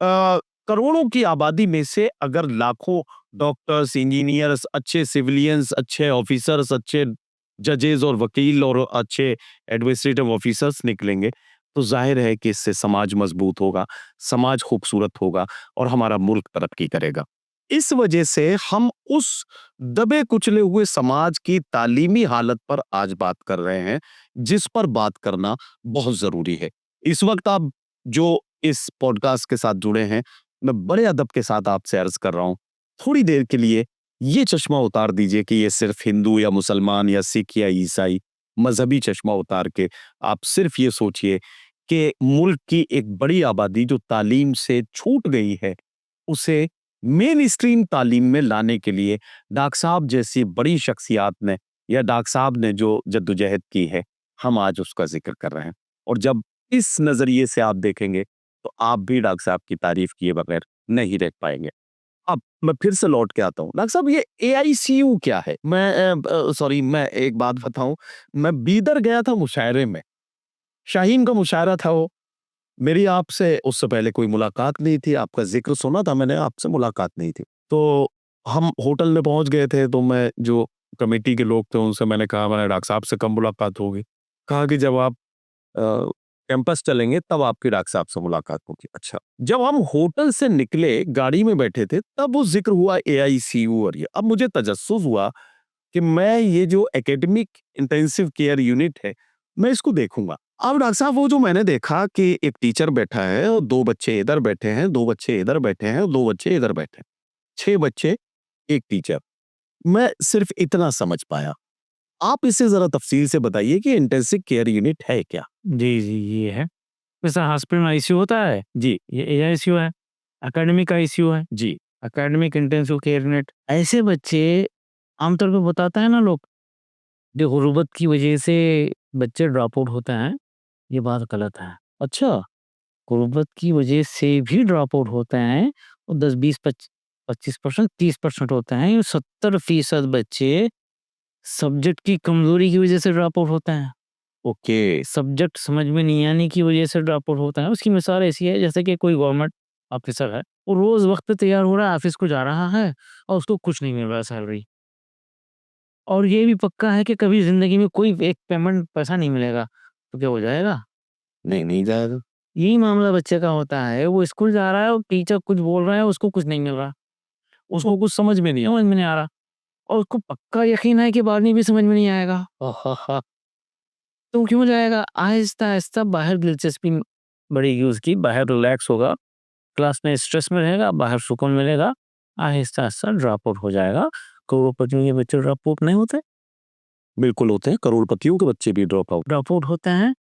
करोड़ों की आबादी में से अगर लाखों डॉक्टर्स, इंजीनियर्स, अच्छे सिविलियंस, अच्छे ऑफिसर्स, अच्छे जजेस और वकील और अच्छे एडमिनिस्ट्रेटिव ऑफिसर्स निकलेंगे, तो जाहिर है कि इससे समाज मजबूत होगा, समाज खूबसूरत होगा और हमारा मुल्क तरक्की करेगा। इस वजह से हम उस दबे कुचले हुए समाज की तालीमी हालत पर आज बात कर रहे हैं, जिस पर बात करना बहुत जरूरी है। इस वक्त आप जो इस पॉडकास्ट के साथ जुड़े हैं, मैं बड़े अदब के साथ आपसे अर्ज कर रहा हूं, थोड़ी देर के लिए ये चश्मा उतार दीजिए कि ये सिर्फ हिंदू या मुसलमान या सिख या ईसाई, मजहबी चश्मा उतार के आप सिर्फ ये सोचिए कि मुल्क की एक बड़ी आबादी जो तालीम से छूट गई है, उसे मेन स्ट्रीम तालीम में लाने के लिए डॉक्टर साहब जैसी बड़ी शख्सियात ने या डॉक्टर साहब ने जो जद्दोजहद की है, हम आज उसका जिक्र कर रहे हैं। और जब इस नजरिए से आप देखेंगे तो आप भी डॉक्टर साहब की तारीफ किए बगैर नहीं रह पाएंगे। अब मैं फिर से लौट के आता हूँ, डॉक्टर साहब ये AICU क्या है? मैं एक बात बताऊं, मैं बीदर गया था मुशायरे में, शाहीन का मुशायरा था वो, मेरी आपसे उससे पहले कोई मुलाकात नहीं थी, आपका ज़िक्र सुना था मैंने, आपसे मुलाकात नहीं थी। तो हम होटल में पहुँच गए थे, तो मैं जो कमेटी के लोग थे उनसे मैंने कहा, मैंने डॉक्टर साहब से कब मुलाकात होगी? कहा कि जब आप कैंपस चलेंगे तब आपकी डॉक्टर साहब से मुलाकात होगी। अच्छा, जब हम होटल से निकले, गाड़ी में बैठे थे, तब वो ज़िक्र हुआ एआईसीयू और ये। अब मुझे तजस्सुस हुआ कि मैं ये जो एकेडमिक इंटेंसिव केयर यूनिट है, मैं इसको देखूँगा। अब डॉक्टर साहब वो जो मैंने देखा कि एक टीचर बैठा है और 2 बच्चे इधर बैठे हैं, 2 बच्चे इधर बैठे हैं और 2 बच्चे इधर बैठे हैं। 6 बच्चे, 1 टीचर। मैं सिर्फ़ इतना समझ पाया। आप इसे ज़रा तफ़सील से बताइए कि इंटेंसिव केयर यूनिट है क्या? जी, जी, ये है। जैसा हॉस्पिटल में आईसीयू होता है, जी, ये एआईसीयू है, एकेडमिक आईसीयू है, जी, एकेडमिक इंटेंसिव केयर यूनिट। ऐसे बच्चे आमतौर पे बताता है ना लोग, जो गुर्बत की वजह से बच्चे ड्रॉप आउट होते हैं, ये बात गलत है। अच्छा, गुर्बत की वजह से भी ड्रॉप आउट होते हैं और 10, 20, 25%, 30% होते हैं। ये 70% बच्चे सब्जेक्ट की कमजोरी की वजह से ड्रॉप आउट होते हैं। ओके, सब्जेक्ट समझ में नहीं आने की वजह से ड्रॉप आउट होता है। उसकी मिसाल ऐसी है जैसे कि कोई गवर्नमेंट ऑफिसर है, वो रोज वक्त पे तैयार हो रहा है, ऑफिस को जा रहा है और उसको कुछ नहीं मिल रहा है सैलरी। और ये भी पक्का है कि कभी जिंदगी में कोई एक पेमेंट पैसा नहीं मिलेगा, तो क्या हो जाएगा? नहीं, नहीं जाएगा। यही मामला बच्चे का होता है। वो स्कूल जा रहा है और टीचर कुछ बोल रहा है, उसको कुछ नहीं मिल रहा, उसको कुछ समझ में नहीं समझ में नहीं आ रहा और उसको पक्का यकीन है कि बाद में भी समझ में नहीं आएगा। आहा, तो क्यों जाएगा? आहिस्ता-आहिस्ता बाहर दिलचस्पी बढ़ेगी उसकी, बाहर रिलैक्स होगा, क्लास में स्ट्रेस में रहेगा, बाहर सुकून मिलेगा, आहिस्ता-आहिस्ता ड्रॉप आउट हो जाएगा। करोड़पतियों के बच्चे ड्रॉप आउट नहीं होते? बिल्कुल होते हैं, करोड़पतियों के बच्चे भी ड्रॉप आउट। ड्रॉप आउट होते हैं,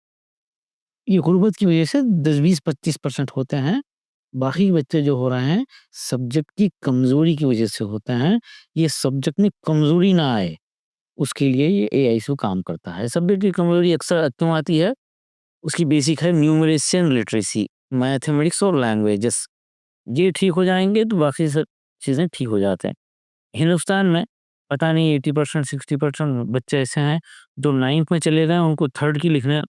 ये गुर्बत की वजह से 10, 20, 25% होते हैं। बाकी बच्चे जो हो रहे हैं, सब्जेक्ट की कमज़ोरी की वजह से होते हैं। ये सब्जेक्ट में कमज़ोरी ना आए, उसके लिए ये एआईसीयू काम करता है। सब्जेक्ट की कमज़ोरी अक्सर क्यों आती है? उसकी बेसिक है न्यूमरेसी एंड लिटरेसी, मैथमेटिक्स और लैंग्वेजेस। ये ठीक हो जाएँगे तो बाकी सब चीज़ें ठीक हो जाते हैं। हिंदुस्तान में पता नहीं 80% 60% बच्चे ऐसे हैं जो 9th में चले गए, उनको 3rd की लिखने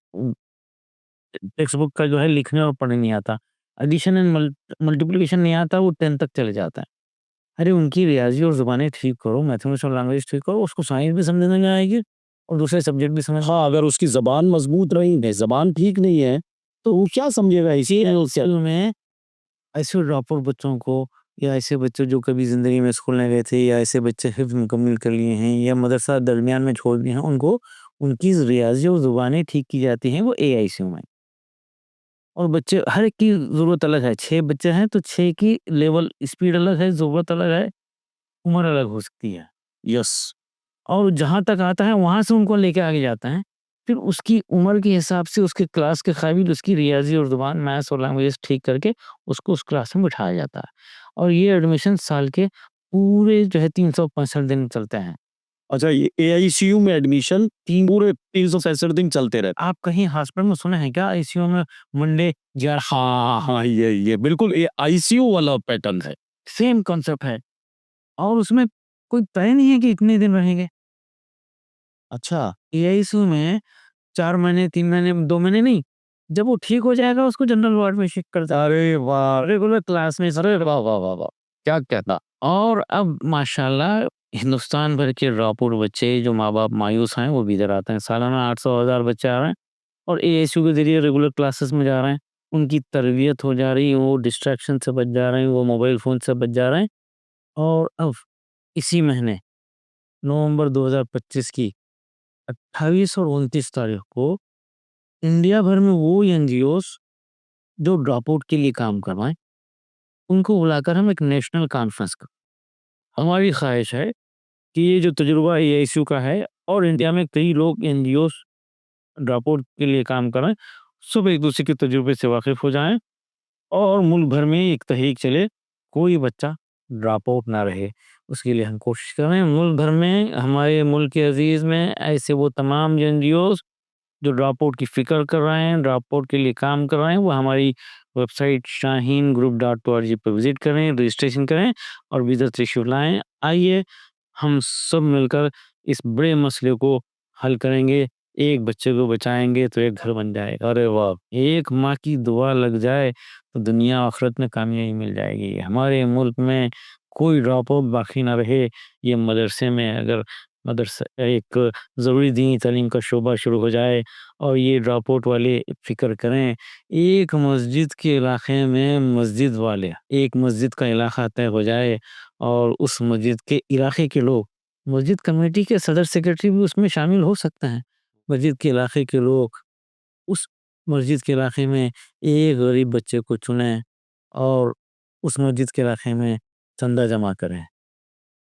टेक्स्ट बुक का जो है लिखने और पढ़ने नहीं आता। एडिशन एंड मल्टीप्लिकेशन नहीं आता, वो 10th तक चले जाता है। अरे उनकी रियाज़ी और ज़ुबानें ठीक करो, मैथमेटिक्स और लैंग्वेज ठीक करो, उसको साइंस भी समझ में आएगी और दूसरे सब्जेक्ट भी समझ। हाँ, अगर उसकी ज़बान मज़बूत नहीं है, ज़बान ठीक नहीं है, तो वो क्या समझेगा इसी असल में ऐसे ड्रॉप आउट बच्चों को या ऐसे बच्चे जो कभी ज़िंदगी में स्कूल नहीं गए थे या ऐसे बच्चे हिफ़्ज़ मुकम्मल कर लिए हैं या मदरसा दरमियान में छोड़ दिए हैं, उनको उनकी रियाज़ी और ज़ुबानें ठीक की जाती हैं वो एआईसीयू में। और बच्चे हर एक की ज़रूरत अलग है, 6 बच्चे हैं तो 6 की लेवल स्पीड अलग है, ज़रूरत अलग है, उम्र अलग हो सकती है। यस, और जहाँ तक आता है वहाँ से उनको लेके आगे जाते हैं। फिर उसकी उम्र के हिसाब से उसके क्लास के काबिल उसकी रियाज़ी और ज़ुबान, मैथ्स और लैंग्वेजेस ठीक करके उसको उस क्लास में बिठाया जाता है। और ये एडमिशन साल के पूरे जो है 365 दिन चलते हैं। अच्छा, ये एआईसीयू में एडमिशन 3 पूरे 365 दिन चलते रहते। आप कहीं हॉस्पिटल में सुने हैं क्या आईसीयू में मंडे या हाँ, हाँ, ये बिल्कुल ये आईसीयू वाला पैटर्न है। सेम कॉन्सेप्ट है और उसमें कोई तय नहीं है कि इतने दिन रहेंगे। अच्छा, एआईसीयू में 4 महीने, 3 महीने, 2 महीने नहीं, जब वो ठीक हो जाएगा उसको जनरल वार्ड में शिफ्ट कर दें। अरे वाह! रेगुलर क्लास में अरे वाह, वाह, वाह, वाह! क्या कहना? और अब माशाल्लाह हिंदुस्तान भर के ड्रॉपआउट बच्चे जो माँ-बाप मायूस हैं वो भी इधर आते हैं। सालाना 800 हज़ार बच्चे आ रहे हैं और एएसयू के ज़रिए रेगुलर क्लासेस में जा रहे हैं। उनकी तरबियत हो जा रही है, वो डिस्ट्रैक्शन से बच जा रहे हैं, वो मोबाइल फ़ोन से बच जा रहे हैं। और अब इसी महीने नवंबर 2025 की 28 और 29 तारीख को इंडिया भर में वो एनजीओज़ जो ड्रॉपआउट के लिए काम कर रहे हैं, उनको बुलाकर हम एक नेशनल कॉन्फ्रेंस क हमारी ख़्वाहिश है कि ये जो तजुर्बा एआईसीयू का है और इंडिया में कई लोग एनजीओज़ ड्रॉपआउट के लिए काम कर रहे हैं, सब एक-दूसरे के तजुर्बे से वाकिफ़ हो जाएँ और मुल्क भर में एक तहरीक चले, कोई बच्चा ड्रॉपआउट ना रहे। उसके लिए हम कोशिश कर रहे हैं मुल्क भर में, हमारे मुल्क के अज़ीज़ में ऐसे वो तमाम एनजीओज़ जो ड्रॉपआउट की फ़िक्र कर रहे हैं, ड्रॉपआउट के लिए काम कर रहे हैं, वो हमारी वेबसाइट shaheen.group.org पे विज़िट करें, रजिस्ट्रेशन करें और वीज़ा तशरीफ़ लाएँ। आइए, हम सब मिलकर इस बड़े मसले को हल करेंगे। एक बच्चे को बचाएंगे तो एक घर बन जाएगा। अरे वाह! एक माँ की दुआ लग जाए तो दुनिया आखिरत में कामयाबी मिल जाएगी। हमारे मुल्क में कोई ड्रॉप आउट बाकी ना रहे। ये मदरसे में अगर मदरसा एक ज़रूरी दीनी तालीम का शोबा शुरू हो जाए और ये ड्रॉप आउट वाले फ़िक्र करें, एक मस्जिद के इलाके में मस्जिद वाले, एक मस्जिद का इलाका तय हो जाए और उस मस्जिद के इलाके के लोग, मस्जिद कमेटी के सदर सेक्रेटरी भी उसमें शामिल हो सकते हैं। मस्जिद के इलाके के लोग उस मस्जिद के इलाके में एक गरीब बच्चे को चुनें और उस मस्जिद के इलाके में चंदा जमा करें।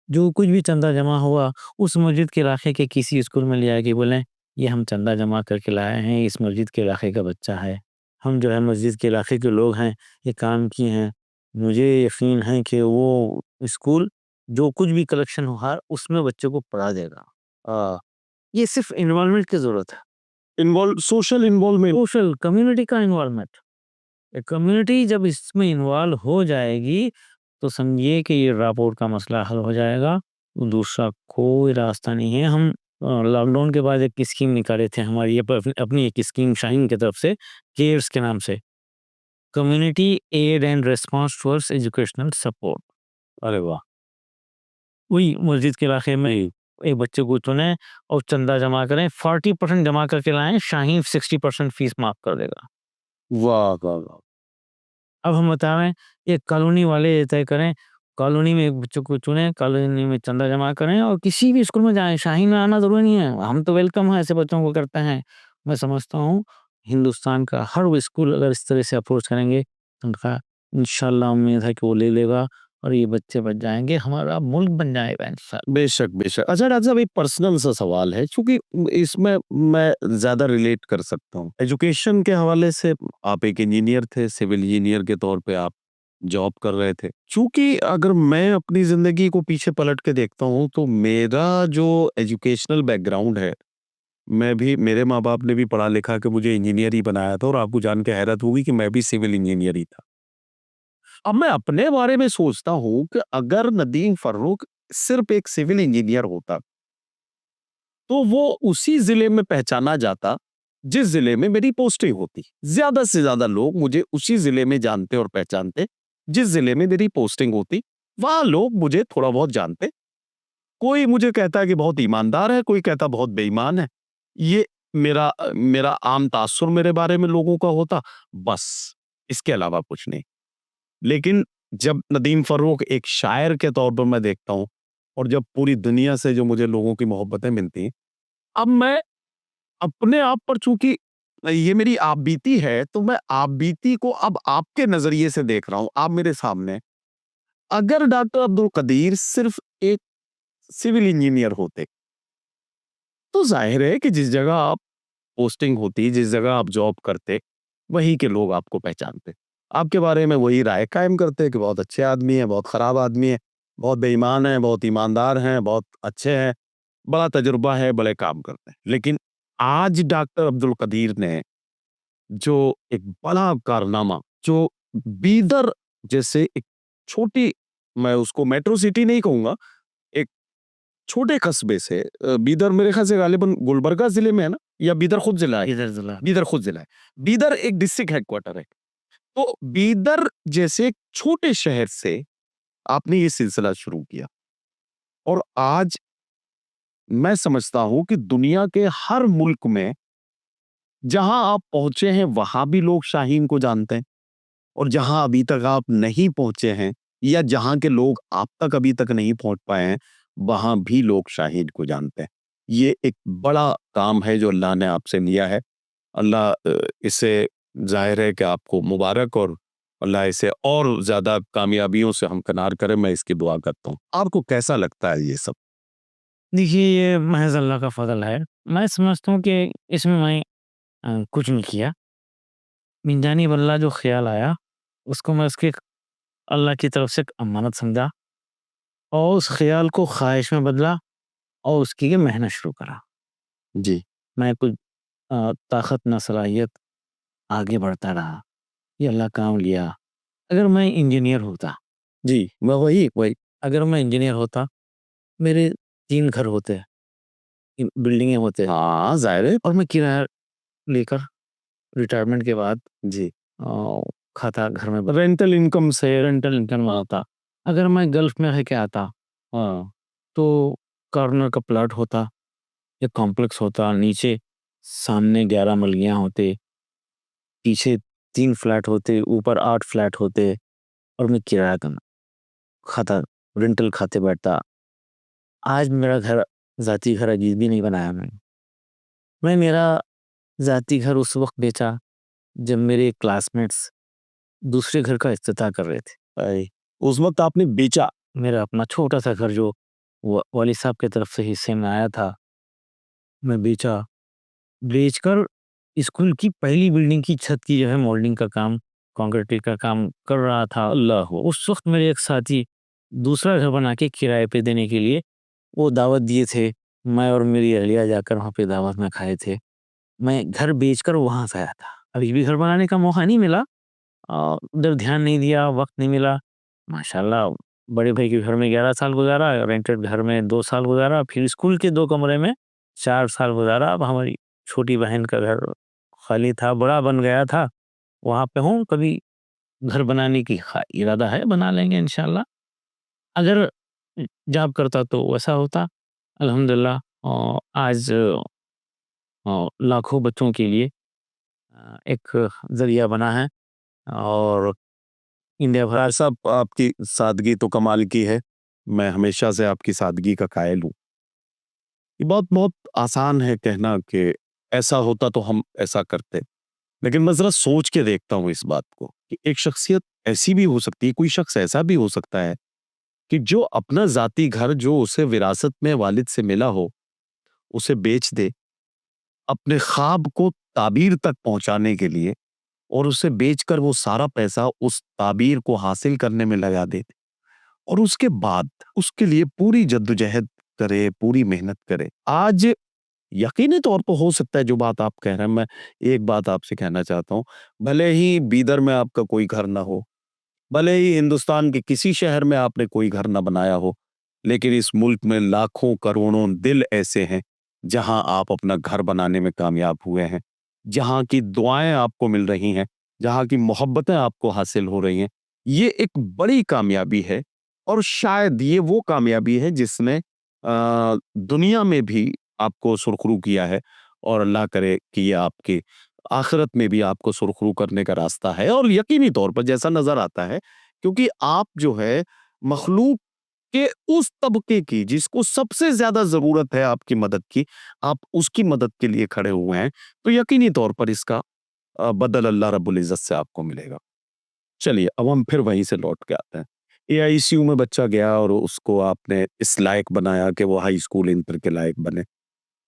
जो कुछ भी चंदा जमा हुआ उस मस्जिद के इलाके के किसी स्कूल में ले आके बोलें, ये हम चंदा जमा करके लाए हैं, इस मस्जिद के इलाके का बच्चा है। हम जो है मस्जिद के इलाके के लोग हैं, ये काम किए हैं। मुझे यकीन है कि वो स्कूल जो कुछ भी कलेक्शन होगा उसमें बच्चे को पढ़ा देगा। ये सिर्फ इन्वॉल्वमेंट की ज़रूरत है। Social involvement. सोशल कम्युनिटी का इन्वॉल्वमेंट। कम्युनिटी जब इसमें इन्वॉल्व हो जाएगी तो समझिए कि ये ड्रॉपआउट का मसला हल हो जाएगा। दूसरा कोई रास्ता नहीं है। हम लॉकडाउन के बाद एक स्कीम निकाले थे हमारी ये अपनी एक स्कीम शाहीन की तरफ से, केयर्स के नाम से, community aid and response towards educational support. अरे वाह! वही मस्जिद के इलाके में एक बच्चे को चुनें और चंदा जमा करें, 40% जमा करके लाएं, शाहीन 60% फीस माफ कर देगा। वाह वाह वाह! अब हम बता रहे हैं, ये कॉलोनी वाले ये तय करें, कॉलोनी में एक बच्चों को चुनें, कॉलोनी में चंदा जमा करें और किसी भी स्कूल में जाएँ, शाहीन में आना ज़रूरी नहीं है। हम तो वेलकम है ऐसे बच्चों को करते हैं। मैं समझता हूँ हिंदुस्तान का हर वो स्कूल अगर इस तरह से अप्रोच करेंगे, तो उनका इंशाअल्लाह उम्मीद है कि वो ले लेगा और ये बच्चे बच जाएँगे, हमारा मुल्क बन जाएगा इंशाअल्लाह। बेशक, बेशक। अच्छा डॉक्टर साहब, एक पर्सनल सा सवाल है, चूँकि इसमें मैं ज़्यादा रिलेट कर सकता हूँ। एजुकेशन के हवाले से आप एक इंजीनियर थे, सिविल इंजीनियर के तौर पे आप जॉब कर रहे थे। चूँकि अगर मैं अपनी ज़िंदगी को पीछे पलट के देखता हूँ, तो मेरा जो एजुकेशनल बैकग्राउंड है, मैं भी मेरे माँ-बाप ने भी पढ़ा-लिखा के मुझे इंजीनियर ही बनाया था और आपको जान के हैरत होगी कि मैं भी सिविल इंजीनियर ही था। अब मैं अपने बारे में सोचता हूँ कि अगर नदीम फ़र्रुख सिर्फ़ एक सिविल इंजीनियर होता, तो वो उसी ज़िले में पहचाना जाता, जिस ज़िले में मेरी पोस्टिंग होती। ज़्यादा से ज़्यादा लोग मुझे उसी ज़िले में जानते और पहचानते, जिस ज़िले में मेरी पोस्टिंग होती। वहाँ लोग मुझे थोड़ा बहुत जानते। कोई मुझे कहता है कि बहुत ईमानदार है, कोई कहता बहुत बेईमान है। ये मेरा आम तासुर मेरे बारे में लोगों का होता, बस। इसके अलावा कुछ नहीं। लेकिन जब नदीम फ़र्रुख एक शायर के तौर पर मैं देखता हूँ और जब पूरी दुनिया से जो मुझे लोगों की मोहब्बतें मिलती हैं, अब मैं अपने आप पर, चूँकि ये मेरी आपबीती है, तो मैं आपबीती को अब आपके नज़रिए से देख रहा हूँ, आप मेरे सामने। अगर डॉक्टर अब्दुल कदीर सिर्फ़ एक सिविल इंजीनियर होते, तो ज़ाहिर है कि जिस जगह आप पोस्टिंग होती, जिस जगह आप जॉब करते, वहीं के लोग आपको पहचानते। आपके बारे में वही राय कायम करते कि बहुत अच्छे आदमी हैं, बहुत खराब आदमी हैं, बहुत बेईमान हैं, बहुत ईमानदार हैं, बहुत अच्छे हैं, बड़ा तजुर्बा है, बड़े काम करते हैं। लेकिन आज डॉक्टर अब्दुल कदीर ने जो एक बड़ा कारनामा, जो बीदर जैसे एक छोटी, मैं उसको मेट्रो सिटी नहीं कहूँगा, एक छोटे कस्बे से, बीदर मेरे ख्याल से गालिबन गुलबर्गा ज़िले में है ना? या बीदर खुद ज़िला है? इधर ज़िला बीदर खुद ज़िला है। बीदर एक डिस्ट्रिक्ट हेडक्वार्टर है। तो बीदर जैसे एक छोटे शहर से आपने ये सिलसिला शुरू किया और आज मैं समझता हूँ कि दुनिया के हर मुल्क में जहां आप पहुंचे हैं वहां भी लोग शाहीन को जानते हैं और जहां अभी तक आप नहीं पहुंचे हैं या जहां के लोग आप तक अभी तक नहीं पहुंच पाए हैं, वहां भी लोग शाहीन को जानते हैं। ये एक बड़ा काम है जो अल्लाह ने आपसे लिया है। अल्लाह इससे ज़ाहिर है कि आपको मुबारक, और अल्लाह इसे और ज़्यादा कामयाबियों से हमकिनार करे, मैं इसकी दुआ करता हूँ। आपको कैसा लगता है ये सब? देखिए, ये महज़ अल्लाह का फ़ज़ल है। मैं समझता हूँ कि इसमें मैं कुछ नहीं किया। मिन जानिब अल्लाह जो ख़्याल आया, उसको मैं उसके अल्लाह की तरफ से एक अमानत समझा और उस ख़्याल को ख़्वाहिश में बदला और उसके लिए मेहनत शुरू करा। जी, मैं कुछ ताकत ना सलाहियत आगे बढ़ता रहा। ये अल्लाह काम लिया। अगर मैं इंजीनियर होता, जी, मैं वही वही अगर मैं इंजीनियर होता, मेरे 3 घर होते। बिल्डिंगें होते हैं हाँ जाहिर है। और मैं किराया लेकर रिटायरमेंट के बाद जी। खाता घर में रेंटल इनकम से। रेंटल इनकम आता। अगर मैं गल्फ में रह के आता हाँ तो कॉर्नर का प्लॉट होता, एक कॉम्प्लेक्स होता, नीचे सामने 11 मलियाँ होते, पीछे 3 फ्लैट होते, ऊपर 8 फ्लैट होते और मैं किराया खाता रेंटल खाते बैठता। आज मेरा घर ज़ाती घर अजीज भी नहीं बनाया मैं मेरा ज़ाती घर उस वक्त बेचा जब मेरे क्लासमेट्स दूसरे घर का इफ्तिताह कर रहे थे। भाई, उस वक्त आपने बेचा। मेरा अपना छोटा सा घर जो वालिद साहब की तरफ से हिस्से में आया था, मैं बेचा। बेचकर स्कूल की पहली बिल्डिंग की छत की जो है मोल्डिंग का काम, कंक्रीट का काम कर रहा था। अल्लाह हो। उस वक्त मेरे एक साथी दूसरा घर बना के किराए पे देने के लिए वो दावत दिए थे। मैं और मेरी अहलिया जाकर वहाँ पे दावत में खाए थे। मैं घर बेचकर वहाँ से आया था। अभी भी घर बनाने का मौका नहीं मिला, उधर ध्यान नहीं दिया, वक्त नहीं मिला। माशाल्लाह बड़े भाई के घर में 11 साल गुजारा, रेंटेड घर में 2 साल गुजारा, फिर स्कूल के 2 कमरे में 4 साल गुजारा। अब हमारी छोटी बहन का घर खाली था, बड़ा बन गया था, वहाँ पे हूँ। कभी घर बनाने की इरादा है, बना लेंगे इंशाल्लाह। अगर जॉब करता तो वैसा होता। अल्हम्दुलिल्लाह आज लाखों बच्चों के लिए एक ज़रिया बना है और इंडिया भर भाई साहब, आपकी सादगी तो कमाल की है। मैं हमेशा से आपकी सादगी का कायल हूँ। ये बहुत बहुत आसान है कहना कि ऐसा होता तो हम ऐसा करते, लेकिन मैं जरा सोच के देखता हूँ इस बात को कि एक शख्सियत ऐसी भी हो सकती है, कोई शख्स ऐसा भी हो सकता है कि जो अपना जाती घर जो उसे विरासत में वालिद से मिला हो, उसे बेच दे अपने ख्वाब को ताबीर तक पहुंचाने के लिए, और उसे बेचकर वो सारा पैसा उस ताबीर को हासिल करने में लगा दे, और उसके बाद उसके लिए पूरी जद्दोजहद करे, पूरी मेहनत करे। आज यकीनी तौर पर हो सकता है जो बात आप कह रहे हैं। मैं एक बात आपसे कहना चाहता हूँ, भले ही बीदर में आपका कोई घर ना हो, भले ही हिंदुस्तान के किसी शहर में आपने कोई घर ना बनाया हो, लेकिन इस मुल्क में लाखों करोड़ों दिल ऐसे हैं जहां आप अपना घर बनाने में कामयाब हुए हैं, जहां की दुआएं आपको मिल रही हैं, जहां की मोहब्बतें आपको हासिल हो रही हैं। ये एक बड़ी कामयाबी है, और शायद ये वो कामयाबी है जिसने दुनिया में भी आपको सुरखरू किया है, और अल्लाह करे कि ये आपके आखिरत में भी आपको सुरखरू करने का रास्ता है। और यकीनी तौर पर जैसा नजर आता है, क्योंकि आप जो है मखलूक के उस तबके की जिसको सबसे ज्यादा जरूरत है आपकी मदद की, आप उसकी मदद के लिए खड़े हुए हैं, तो यकीनी तौर पर इसका बदल अल्लाह रब्बुल इज्जत से आपको मिलेगा। चलिए अब हम फिर वहीं से लौट के आते हैं। एआईसीयू में बच्चा गया और उसको आपने इस लायक बनाया कि वो हाई स्कूल इंटर के लायक बने,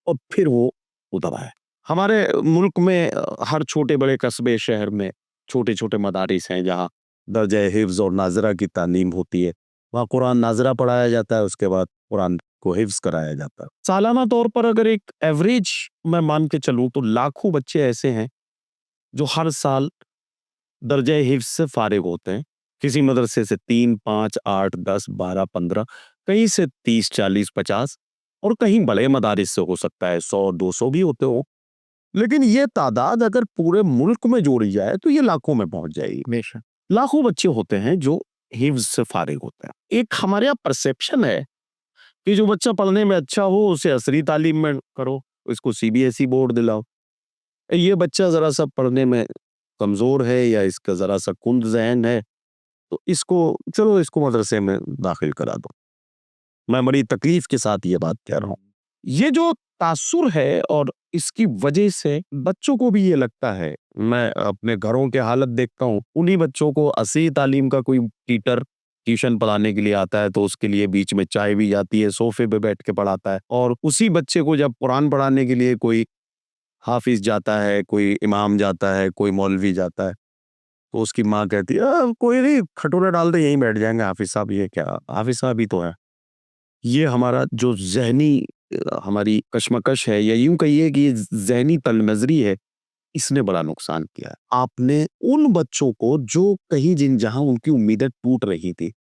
और फिर वो उधर आए। हमारे मुल्क में हर छोटे बड़े कस्बे शहर में छोटे छोटे मदारिस हैं जहाँ दर्जा हिफ्ज और नाजरा की तालीम होती है। वहाँ कुरान नाजरा पढ़ाया जाता है, उसके बाद कुरान को हिफ्ज कराया जाता है। सालाना तौर पर अगर एक एवरेज मैं मान के चलूँ तो लाखों बच्चे ऐसे हैं जो हर साल दर्जा हिफ्ज से फारिग होते हैं। किसी मदरसे से 3, 5, 8, 10, 12, 15, कहीं से 30, 40, 50, और कहीं बड़े मदारिस से हो सकता है 100, 200 भी होते हो। लेकिन ये तादाद अगर पूरे मुल्क में जोड़ी जाए तो ये लाखों में पहुंच जाएगी। बेशक लाखों बच्चे होते हैं जो हिफ्ज से फारिग होते हैं। एक हमारे यहाँ परसेप्शन है कि जो बच्चा पढ़ने में अच्छा हो उसे असरी तालीम में करो, इसको सीबीएसई बोर्ड दिलाओ। ये बच्चा जरा सा पढ़ने में कमजोर है या इसका जरा सा कुंद ज़हन है, तो इसको चलो इसको मदरसे में दाखिल करा दो। मैं बड़ी तकलीफ के साथ ये बात कह रहा हूँ। ये जो तासुर है, और इसकी वजह से बच्चों को भी ये लगता है, मैं अपने घरों के हालत देखता हूँ, उन्हीं बच्चों को असली तालीम का कोई टीचर ट्यूशन पढ़ाने के लिए आता है तो उसके लिए बीच में चाय भी जाती है, सोफे पे बैठ के पढ़ाता है, और उसी बच्चे को जब कुरान पढ़ाने के लिए कोई हाफिज जाता है, कोई इमाम जाता है, कोई मौलवी जाता है, तो उसकी माँ कहती है कोई नहीं, खटोला डाल दे यहीं बैठ जाएंगे हाफिज साहब। ये क्या, हाफिज साहब ही तो है। ये हमारा जो ज़हनी हमारी कशमकश है, या यूं कहिए कि ये ज़हनी तलनज़री है, इसने बड़ा नुकसान किया है। आपने उन बच्चों को जो कहीं जिन जहां उनकी उम्मीदें टूट रही थी,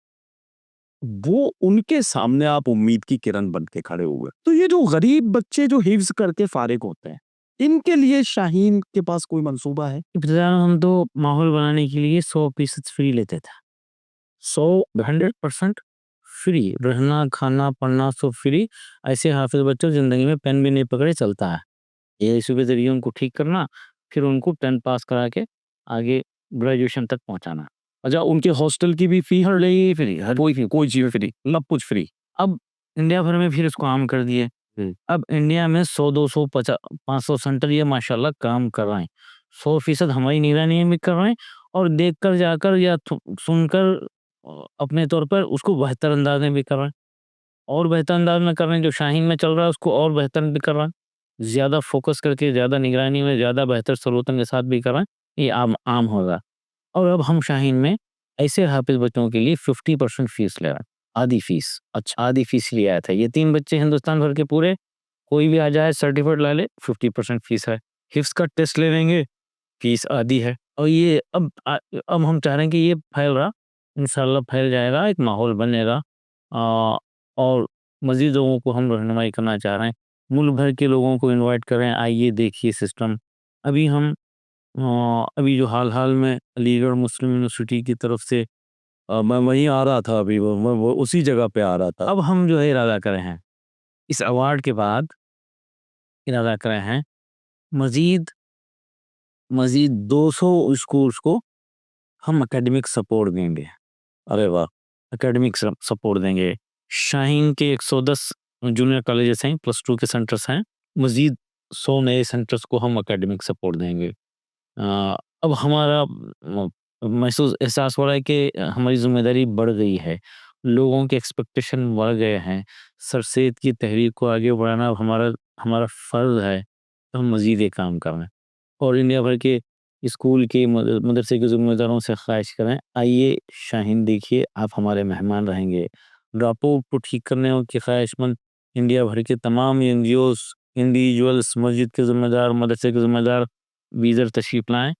वो उनके सामने आप उम्मीद की किरण बन के खड़े हुए। तो ये जो गरीब बच्चे जो हिफ्ज करके फारिग होते हैं, इनके लिए शाहीन के पास कोई मंसूबा है? इब्तिदान हम तो माहौल बनाने के लिए 100% फ्री लेते थे। 100% फ्री, रहना, खाना, पढ़ना सब फ्री। ऐसे हाफिज़ बच्चों ज़िंदगी में पेन भी नहीं पकड़े चलता है। ये इसी के ज़रिए उनको ठीक करना, फिर उनको 10 पास करा के आगे ग्रेजुएशन तक पहुँचाना। अच्छा, उनके हॉस्टल की भी फी हर रही फ्री, हर कोई चीज़ फ्री, सब कुछ फ्री। अब इंडिया भर में फिर इसको आम कर दिए। अब इंडिया में 100-200 500 सेंटर ये माशाल्लाह काम कर रहे हैं। 100% हमारी निगरानी में कर रहे हैं और देखकर जाकर या सुनकर अपने तौर पर उसको बेहतर अंदाज में भी कर रहे हैं। और बेहतर अंदाज में कर रहे हैं, जो शाहीन में चल रहा है उसको और बेहतर भी कर रहे हैं। ज़्यादा फोकस करके, ज़्यादा निगरानी में, ज़्यादा बेहतर सलोतन के साथ भी कर रहे हैं। ये आम आम होगा। और अब हम शाहीन में ऐसे हाफिज़ बच्चों के लिए 50% फीस ले रहे हैं। आधी फीस। अच्छा, आधी फीस लिया था। ये 3 बच्चे हिंदुस्तान भर के पूरे, कोई भी आ जाए सर्टिफिकेट ला ले, 50% फीस है। हिफ्ज़ का टेस्ट ले लेंगे, फीस आधी है। और ये अब हम चाह रहे हैं कि ये फैल रहा, इंशाल्लाह फैल जाएगा, एक माहौल बनेगा। और मज़ीद लोगों को हम रहनुमाई करना चाह रहे हैं। मुल्क भर के लोगों को इनवाइट कर रहे हैं, आइए देखिए सिस्टम। अभी हम अभी जो हाल-हाल में अलीगढ़ मुस्लिम यूनिवर्सिटी की तरफ से मैं वहीं आ रहा था अभी, वो उसी जगह पे आ रहा था। अब हम जो है इरादा कर रहे हैं, इस अवार्ड के बाद इरादा कर रहे हैं मज़ीद मज़ीद 200 स्कूल्स को हम एकेडमिक सपोर्ट देंगे। अरे वाह! एकेडमिक सपोर्ट देंगे। शाहीन के 110 जूनियर कॉलेजेस हैं, +2 के सेंटर्स हैं। मज़ीद 100 नए सेंटर्स को हम एकेडमिक सपोर्ट देंगे। अब हमारा महसूस एहसास हो रहा है कि हमारी ज़िम्मेदारी बढ़ गई है। लोगों के एक्सपेक्टेशन बढ़ गए हैं। सर सैयद की तहरीक को आगे बढ़ाना अब हमारा हमारा फ़र्ज़ है। तो हम मज़ीद ये काम कर रहे हैं। और इंडिया भर के स्कूल के मदरसे के ज़िम्मेदारों से ख़्वाहिश करें, आइए शाहीन देखिए, आप हमारे मेहमान रहेंगे। ड्रॉप आउट को ठीक करने की ख़्वाहिशमंद इंडिया भर के तमाम एनजीओज़, इंडिविजुअल्स, मस्जिद के ज़िम्मेदार, मदरसे के ज़िम्मेदार वीज़र तशरीफ़ लाएँ।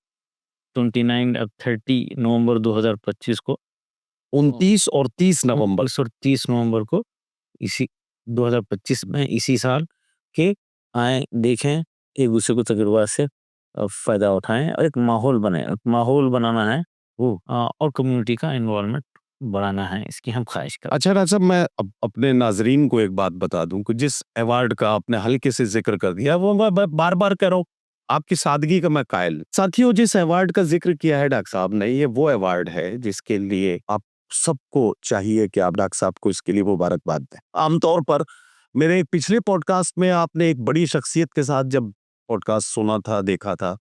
29 और 30 नवंबर 2025 को 29 और 30 नवंबर 29 और 30 नवंबर को इसी 2025 में इसी साल के आएँ, देखें, एक दूसरे को तजुर्बा से फ़ायदा उठाएँ और एक माहौल बने। माहौल बनाना है वो और कम्युनिटी का इन्वॉल्वमेंट बढ़ाना है, इसकी हम ख़्वाहिश करते हैं। अच्छा डॉक्टर साहब, मैं अपने नाजरीन को एक बात बता दूं कि जिस अवार्ड का आपने हल्के से जिक्र कर दिया, वो मैं बार बार कह रहा हूँ, आपकी सादगी का मैं कायल। साथियों, जिस अवार्ड का जिक्र किया है डॉक्टर साहब ने, ये वो अवार्ड है जिसके लिए आप सबको चाहिए कि आप डॉक्टर साहब को इसके लिए मुबारकबाद दें। आमतौर पर मेरे एक पिछले पॉडकास्ट में आपने एक बड़ी शख्सियत के साथ जब पॉडकास्ट सुना था, देखा था,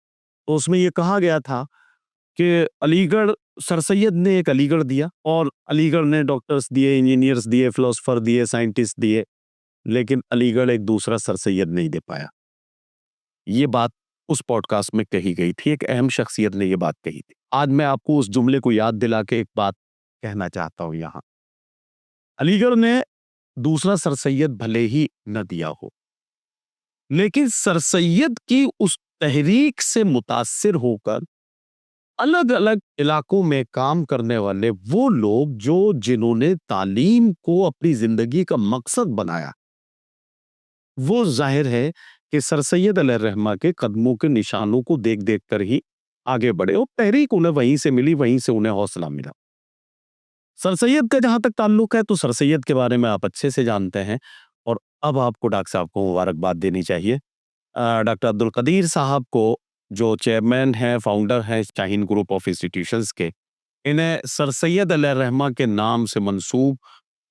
तो उसमें ये कहा गया था कि अलीगढ़, सर सैयद ने एक अलीगढ़ दिया और अलीगढ़ ने डॉक्टर्स दिए, इंजीनियर्स दिए, फिलोसोफर दिए, साइंटिस्ट दिए, लेकिन अलीगढ़ एक दूसरा सर सैयद नहीं दे पाया। ये बात उस पॉडकास्ट में कही गई थी, एक अहम शख्सियत ने ये बात कही थी। आज मैं आपको उस जुमले को याद दिला के एक बात कहना चाहता हूं यहाँ। अलीगढ़ ने दूसरा सर सैयद भले ही न दिया हो, लेकिन सर सैयद की उस तहरीक से मुतासिर होकर अलग अलग इलाकों में काम करने वाले वो लोग जिन्होंने तालीम को अपनी जिंदगी का मकसद बनाया, वो जाहिर है कि सर सैयद अलैहिर्रहमा के कदमों के निशानों को देख देख कर ही आगे बढ़े और तहरीक उन्हें वहीं से मिली, वहीं से उन्हें हौसला मिला। सर सैयद का जहां तक ताल्लुक है, तो सर सैयद के बारे में आप अच्छे से जानते हैं और अब आपको डॉक्टर साहब को मुबारकबाद देनी चाहिए। डॉक्टर अब्दुल कदीर साहब को, जो चेयरमैन हैं, फाउंडर हैं शाहीन ग्रुप ऑफ इंस्टीट्यूशंस के, इन्हें सर सैयद अलैहिर्रहमा के नाम से मंसूब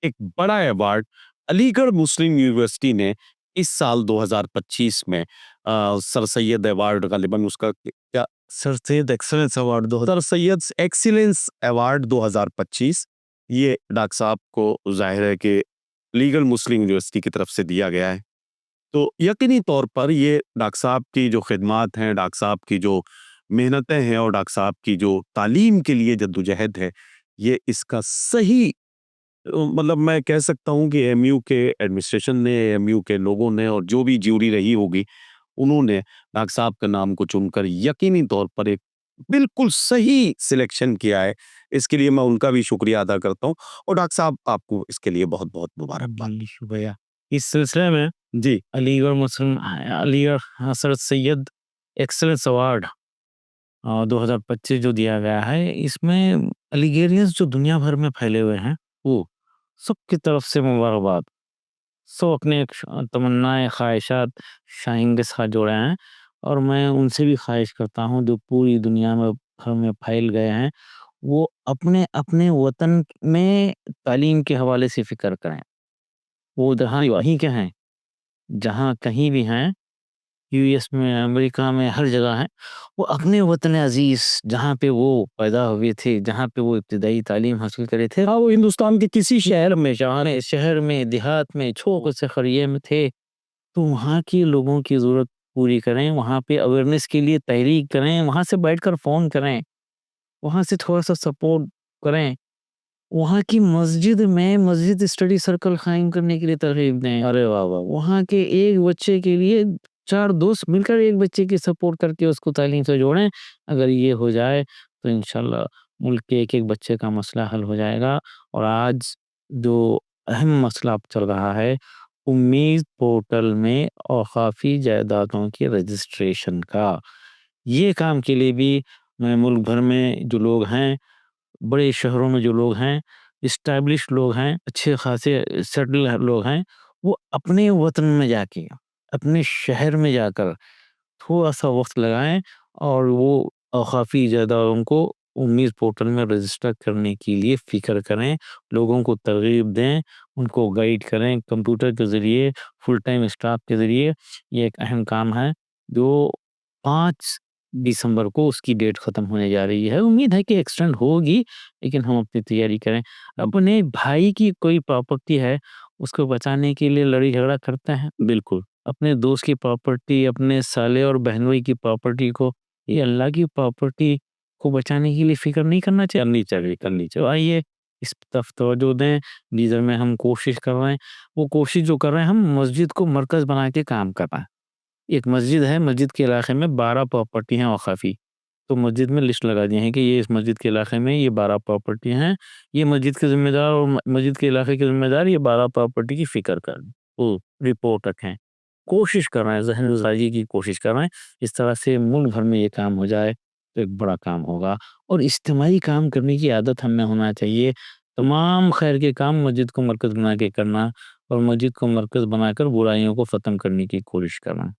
एक बड़ा अवार्ड अलीगढ़ मुस्लिम यूनिवर्सिटी ने इस साल 2025 में सर सैयद अवार्ड, गालिबन उसका क्या, sir Syed excellence award, sir Syed excellence award 2025, ये डॉक्टर साहब को जाहिर है कि अलीगढ़ मुस्लिम यूनिवर्सिटी की तरफ से दिया गया है। तो यकीनी तौर पर ये डॉक्टर साहब की जो खिदमात हैं, डॉक्टर साहब की जो मेहनतें हैं और डॉक्टर साहब की जो तालीम के लिए जद्दोजहद है, ये इसका सही मतलब मैं कह सकता हूँ कि एमयू के एडमिनिस्ट्रेशन ने, एमयू के लोगों ने और जो भी ज्यूरी रही होगी, उन्होंने डॉक्टर साहब के नाम को चुनकर यकीनी तौर पर एक बिल्कुल सही सिलेक्शन किया है। इसके लिए मैं उनका भी शुक्रिया अदा करता हूँ और डॉक्टर साहब आपको इसके लिए बहुत-बहुत मुबारकबाद। जी, शुक्रिया। इस सिलसिले में जी, अलीगढ़ हज़रत सैयद एक्सीलेंस अवार्ड 2025 जो दिया गया है, इसमें अलिगेरियंस जो दुनिया भर में फैले हुए हैं, वो सबकी तरफ से मुबारकबाद। सब अपने तमन्नाएँ, ख़्वाहिशात शाहीन के साथ जोड़े हैं और मैं उनसे भी ख़्वाहिश करता हूँ जो पूरी दुनिया में भर में फैल गए हैं, वो अपने-अपने वतन में तालीम के हवाले से फ़िक्र करें। वो जहाँ वहीं के हैं, जहाँ कहीं भी हैं, यूएस में, अमेरिका में, हर जगह हैं, वो अपने वतन अज़ीज़ जहाँ पे वो पैदा हुए थे, जहाँ पे वो इब्तिदाई तालीम हासिल करे थे, हाँ, वो हिंदुस्तान के किसी शहर में, देहात में, छोटे से क़रिये में थे, तो वहाँ के लोगों की ज़रूरत पूरी करें, वहाँ पे अवेयरनेस के लिए तहरीक करें, वहाँ से बैठकर फ़ोन करें, वहाँ से थोड़ा-सा सपोर्ट करें। वहाँ की मस्जिद स्टडी सर्कल कायम करने के लिए तरग़ीब दें। अरे वाह, वाह! वहाँ के एक बच्चे के लिए 4 दोस्त मिलकर एक बच्चे की सपोर्ट करके उसको तालीम से जोड़ें। अगर ये हो जाए तो इंशाअल्लाह मुल्क के एक-एक बच्चे का मसला हल हो जाएगा। और आज जो अहम मसला अब चल रहा है, उम्मीद पोर्टल में औक़ाफ़ी जायदादों के रजिस्ट्रेशन का, ये काम के लिए भी मैं मुल्क भर में जो लोग हैं, बड़े शहरों में जो लोग हैं, एस्टैब्लिश्ड लोग हैं, अच्छे खासे सेटल लोग हैं, वो अपने वतन में जाके, अपने शहर में जाकर थोड़ा-सा वक़्त लगाएँ और वो औक़ाफ़ी जायदादों को उम्मीद पोर्टल में रजिस्टर करने के लिए फ़िक्र करें, लोगों को तरग़ीब दें, उनको गाइड करें, कंप्यूटर के ज़रिए, फुल टाइम स्टाफ के ज़रिए। ये एक अहम काम है जो 5 दिसंबर को उसकी डेट ख़त्म होने जा रही है। उम्मीद है कि एक्सटेंड होगी, लेकिन हम अपनी तैयारी करें। अपने भाई की कोई प्रॉपर्टी है, उसको बचाने के लिए लड़ी-झगड़ा करते हैं। बिल्कुल, अपने दोस्त की प्रॉपर्टी, अपने साले और बहनोई की प्रॉपर्टी को, ये अल्लाह की प्रॉपर्टी को बचाने के लिए फ़िक्र नहीं करना चाहिए? करनी चाहिए। तो आइए इस तरफ तवज्जो दें, जिधर में हम कोशिश कर रहे हैं, वो कोशिश जो कर रहे हैं, हम मस्जिद को मरकज़ बना के काम कर रहे हैं। एक मस्जिद है, मस्जिद के इलाके में 12 प्रॉपर्टी हैं औक़ाफ़ी। तो मस्जिद में लिस्ट लगा दिए हैं कि ये इस मस्जिद के इलाके में ये 12 प्रॉपर्टी हैं। ये मस्जिद के ज़िम्मेदार और मस्जिद के इलाके के ज़िम्मेदार ये 12 प्रॉपर्टी की फ़िक्र करें। वो रिपोर्ट रखें। कोशिश कर रहे हैं, ज़हन-ए-ज़ाही की कोशिश कर रहे हैं। इस तरह से मुल्क भर में ये काम हो जाए, तो एक बड़ा काम होगा और इज्तिमाई काम करने की आदत हमें होना चाहिए। तमाम खैर के काम मस्जिद को मरकज़ बना के करना और मस्जिद को मरकज़ बनाकर बुराइयों को ख़त्म करने की कोशिश करना।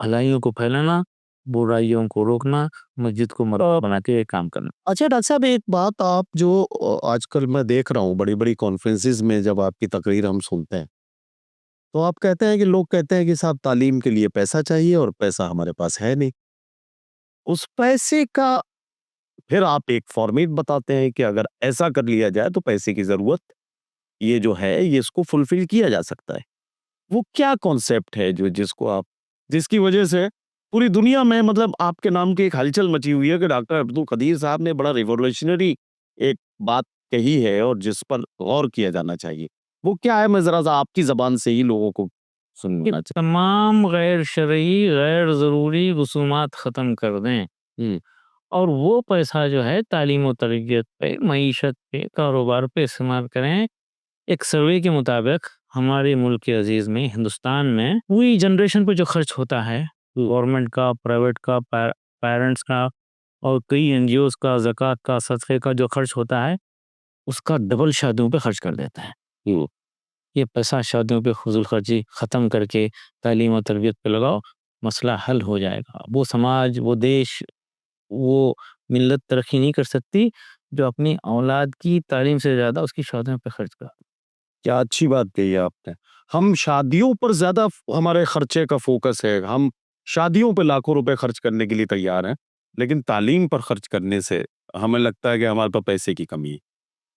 भलाइयों को फैलाना, बुराइयों को रोकना, मस्जिद को मरकज़ बना के काम करना। अच्छा डॉक्टर साहब एक बात आप जो आजकल मैं देख रहा हूँ बड़ी-बड़ी कॉन्फ्रेंसेस में जब आपकी तकरीर हम सुनते हैं, तो आप कहते हैं कि लोग कहते हैं कि साहब तालीम के लिए पैसा चाहिए और पैसा हमारे पास है नहीं। उस पैसे का फिर आप एक फॉर्मेट बताते हैं कि अगर ऐसा कर लिया जाए तो पैसे की ज़रूरत ये जो है ये इसको फुलफ़िल किया जा सकता है। वो क्या कॉन्सेप्ट है जो जिसकी वजह से पूरी दुनिया में मतलब आपके नाम की एक हलचल मची हुई है कि डॉक्टर अब्दुल कदीर साहब ने बड़ा रिवॉल्यूशनरी एक बात कही है और जिस पर गौर किया जाना चाहिए। वो क्या है मैं ज़रा-सा आपकी ज़बान से ही लोगों को कि सुनना चाह तमाम गैर शरई, गैर ज़रूरी रसूमात ख़त्म कर दें हुँ, और वो पैसा जो है तालीम और तरबियत पे, मईशत पे, कारोबार पे इस्तेमाल करें। एक सर्वे के मुताबिक हमारे मुल्क के अज़ीज़ में, हिंदुस्तान में पूरी जनरेशन पे जो खर्च होता है, गवर्नमेंट का, प्राइवेट का, पेरेंट्स का और कई एनजीओज़ का, ज़कात का, सदक़े का जो खर्च होता है, उसका डबल शादियों पे खर्च कर देता है। हुँ, ये पैसा शादियों पे फ़िज़ूल ख़र्ची ख़त्म करके तालीम और तरबियत पे लगाओ, मसला हल हो जाएगा। वो समाज, वो देश, वो मिल्लत तरक्की नहीं कर सकती, जो अपनी औलाद की तालीम से ज़्यादा उसकी शादियों पे खर्च कर। क्या अच्छी बात कही है आपने। हम शादियों पर ज़्यादा हमारे खर्चे का फ़ोकस है। हम शादियों पे लाखों रुपए खर्च करने के लिए तैयार हैं, लेकिन तालीम पर खर्च करने से हमें लगता है कि हमारे पास पैसे की कमी है।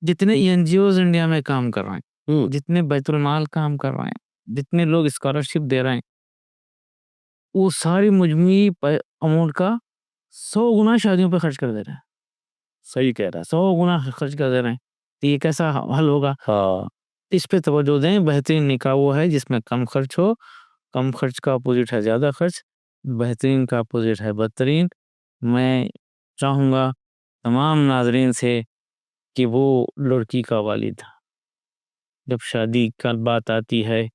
जितने एनजीओज़ इंडिया में काम कर रहे हैं, हुँ, जितने बैतुल माल काम कर रहे हैं, जितने लोग स्कॉलरशिप दे रहे हैं, वो सारी मुजमी अमाउंट का 100 गुना शादियों पे खर्च कर दे रहे हैं। सही कह रहा है। 100 गुना खर्च कर दे रहे हैं। तो ये कैसा हल होगा? हाँ, इस पे तवज्जो दें। बेहतरीन निकाह वो है जिसमें कम खर्च हो, कम खर्च का अपोज़िट है ज़्यादा खर्च, बेहतरीन का अपोज़िट है बदतरीन। मैं चाहूँगा तमाम नाज़रीन से कि वो लड़की का वालिद जब शादी का बात आती है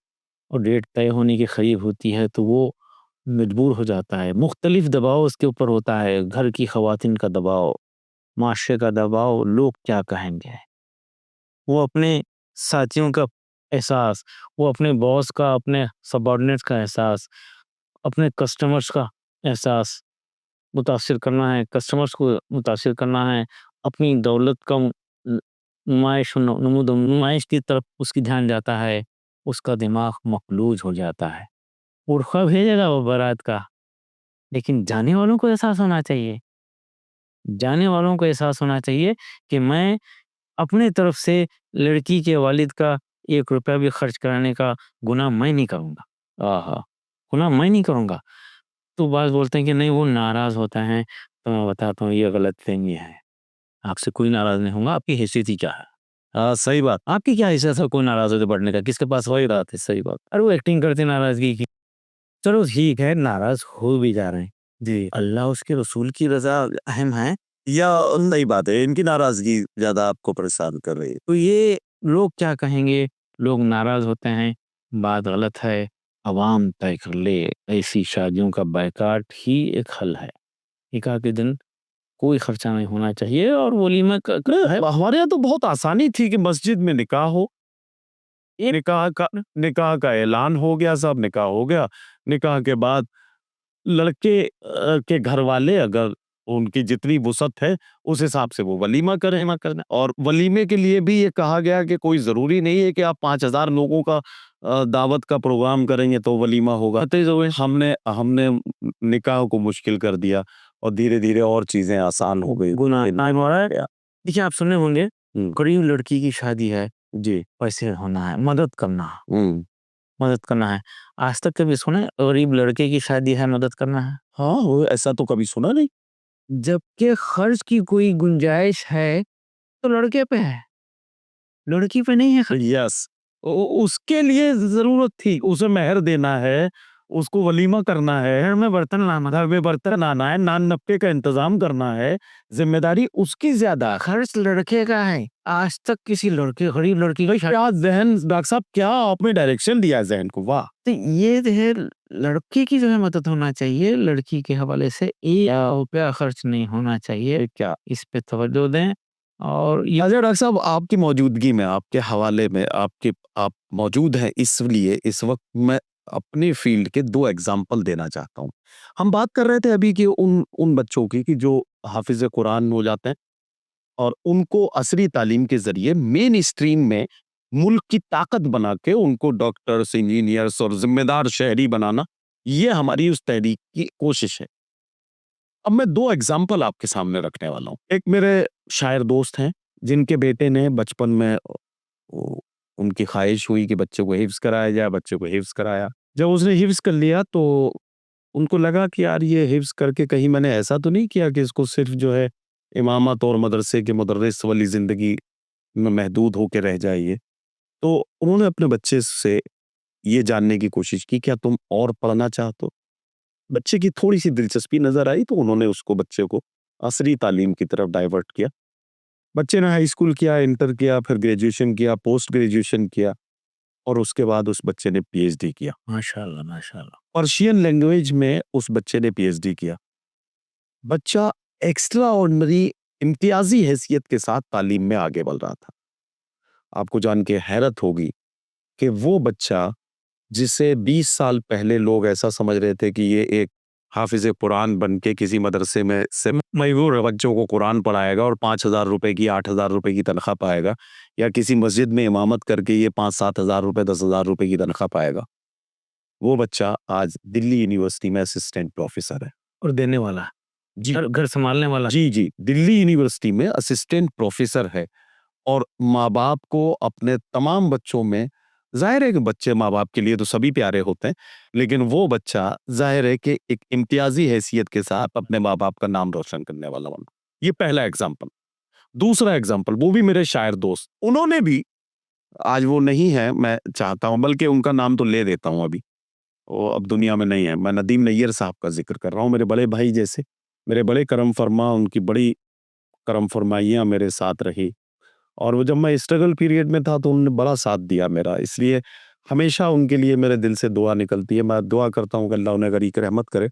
और डेट तय होने के करीब होती है तो वो मजबूर हो जाता है। मुख्तलिफ दबाव उसके ऊपर होता है, घर की ख़वातीन का दबाव, माशरे का दबाव, लोग क्या कहेंगे। वो अपने साथियों का एहसास, वो अपने बॉस का, अपने सबॉर्डिनेट्स का एहसास, अपने कस्टमर्स का एहसास मुतासिर करना है, कस्टमर्स को मुतासिर करना है, अपनी दौलत का नुमाइश की तरफ उसकी ध्यान जाता है, उसका दिमाग मखलूज हो जाता है। पुरखा भेजेगा वो बारात का, लेकिन जाने वालों को एहसास होना चाहिए, जाने वालों को एहसास होना चाहिए कि मैं अपने तरफ से लड़की के वालिद का 1 रुपया भी खर्च कराने का गुनाह मैं नहीं करूँगा। आहा! गुनाह मैं नहीं करूँगा। तो बाज़ बोलते हैं कि नहीं वो नाराज़ होता है, तो मैं बताता हूँ ये गलतफ़हमी है। आपसे कोई नाराज़ नहीं होगा, आपकी हैसियत ही क्या है? हाँ, सही बात। आपकी क्या हैसियत है कोई नाराज़ हो तो बढ़ने का? किसके पास हो ही रहा था सही बात। अरे वो एक्टिंग करते नाराज़गी की। चलो ठीक है, नाराज़ हो भी जा रहे हैं। जी। अल्लाह उसके रसूल की रज़ा अहम है। या नई बात है, इनकी नाराज़गी ज़्यादा आपको परेशान कर रही है। तो ये लोग क्या कहेंगे? लोग नाराज़ होते हैं, बात गलत है, अवाम तय कर ले। ऐसी शादियों का बायकॉट ही एक हल है। निकाह के दिन कोई खर्चा नहीं होना चाहिए और वलीमा है। हमारे यहाँ तो बहुत आसानी थी कि मस्जिद में निकाह हो, निकाह का ऐलान हो गया, सब निकाह हो गया। निकाह के बाद लड़के के घर वाले अगर उनकी जितनी वुसअत है उस हिसाब से वो वलीमा करें और वलीमे के लिए भी ये कहा गया कि कोई जरूरी नहीं है कि आप 5,000 लोगों का दावत का प्रोग्राम करेंगे तो वलीमा होगा। हमने हमने निकाह को मुश्किल कर दिया और धीरे धीरे और चीजें आसान हो गई। गुनाह ना हो रहा है। देखिए आप सुने होंगे, हम्म। गरीब लड़की की शादी है, जी। पैसे होना है, मदद करना, हम्म। मदद करना है। आज तक कभी सुने गरीब लड़के की शादी है, मदद करना है? हाँ, ऐसा तो कभी सुना नहीं। जबकि खर्च की कोई गुंजाइश है तो लड़के पे है, लड़की पे नहीं है खर्च। यस, उसके लिए जरूरत थी, उसे मेहर देना है, उसको वलीमा करना है, घर में बर्तन लाना, घर में बर्तन आना है, नान नक्के का इंतजाम करना है, जिम्मेदारी उसकी ज्यादा है। खर्च लड़के का है। आज तक किसी लड़के गरीब लड़की का क्या जहन डॉक्टर साहब, क्या आपने डायरेक्शन दिया है जहन को, वाह। तो ये जो है लड़के की जो है मदद होना चाहिए, लड़की के हवाले से 1 रुपया खर्च नहीं होना चाहिए। क्या इस पे तवज्जो दें और ये अच्छा डॉक्टर साहब, आपकी मौजूदगी में, आपके हवाले में, आप मौजूद हैं इसलिए इस वक्त मैं अपने फील्ड के 2 एग्जाम्पल देना चाहता हूँ। हम बात कर रहे थे अभी कि उन उन बच्चों की कि जो हाफिज कुरान हो जाते हैं और उनको असरी तालीम के जरिए मेन स्ट्रीम में मुल्क की ताकत बना के उनको डॉक्टर्स, इंजीनियर्स और जिम्मेदार शहरी बनाना, ये हमारी उस तहरीक की कोशिश है। अब मैं 2 एग्जाम्पल आपके सामने रखने वाला हूँ। एक मेरे शायर दोस्त हैं जिनके बेटे ने बचपन में उनकी ख्वाहिश हुई कि बच्चे को हिफ्ज कराया जाए, बच्चे को हिफ्ज कराया। जब उसने हिफ्ज कर लिया तो उनको लगा कि यार ये हिफ्ज करके कहीं मैंने ऐसा तो नहीं किया कि इसको सिर्फ जो है इमामत और मदरसे के मुदर्रिस वाली जिंदगी में महदूद होके रह जाए ये। तो उन्होंने अपने बच्चे से ये जानने की कोशिश की, क्या तुम और पढ़ना चाहते हो? बच्चे की थोड़ी सी दिलचस्पी नजर आई तो उन्होंने उसको बच्चे को असरी तालीम की तरफ डाइवर्ट किया। बच्चे ने हाई स्कूल किया, इंटर किया, फिर ग्रेजुएशन किया, पोस्ट ग्रेजुएशन किया और उसके बाद उस बच्चे ने पीएचडी किया। माशाल्लाह, माशाल्लाह। पर्शियन लैंग्वेज में उस बच्चे ने पीएचडी किया। बच्चा एक्स्ट्रा ऑर्डिनरी इम्तियाजी हैसियत के साथ तालीम में आगे बढ़ रहा था। आपको जान के हैरत होगी कि वो बच्चा जिसे 20 साल पहले लोग ऐसा समझ रहे थे कि ये एक हाफिज कुरान बन के किसी मदरसे में से मजबूर बच्चों को कुरान पढ़ाएगा और 5,000 रुपए की 8,000 रुपए की तनख्वाह पाएगा, या किसी मस्जिद में इमामत करके ये 5-7 हजार रुपए 10,000 रुपए की तनख्वाह पाएगा, वो बच्चा आज दिल्ली यूनिवर्सिटी में असिस्टेंट प्रोफेसर है। और देने वाला, जी घर संभालने वाला। जी जी, दिल्ली यूनिवर्सिटी में असिस्टेंट प्रोफेसर है और माँ बाप को अपने तमाम बच्चों में, जाहिर है कि बच्चे माँ बाप के लिए तो सभी प्यारे होते हैं, लेकिन वो बच्चा जाहिर है कि एक इम्तियाजी हैसियत के साथ अपने माँ बाप का नाम रोशन करने वाला बना। ये पहला एग्जाम्पल। दूसरा एग्जाम्पल, वो भी मेरे शायर दोस्त, उन्होंने भी, आज वो नहीं है, मैं चाहता हूं बल्कि उनका नाम तो ले देता हूं, अभी वो अब दुनिया में नहीं है, मैं नदीम नैयर साहब का जिक्र कर रहा हूं, मेरे बड़े भाई जैसे, मेरे बड़े करम फरमा, उनकी बड़ी करम फरमाइयाँ मेरे साथ रही। और वो जब मैं स्ट्रगल पीरियड में था तो उन्होंने बड़ा साथ दिया मेरा, इसलिए हमेशा उनके लिए मेरे दिल से दुआ निकलती है। मैं दुआ करता हूँ कि अल्लाह उन्हें गरीक रहमत करे।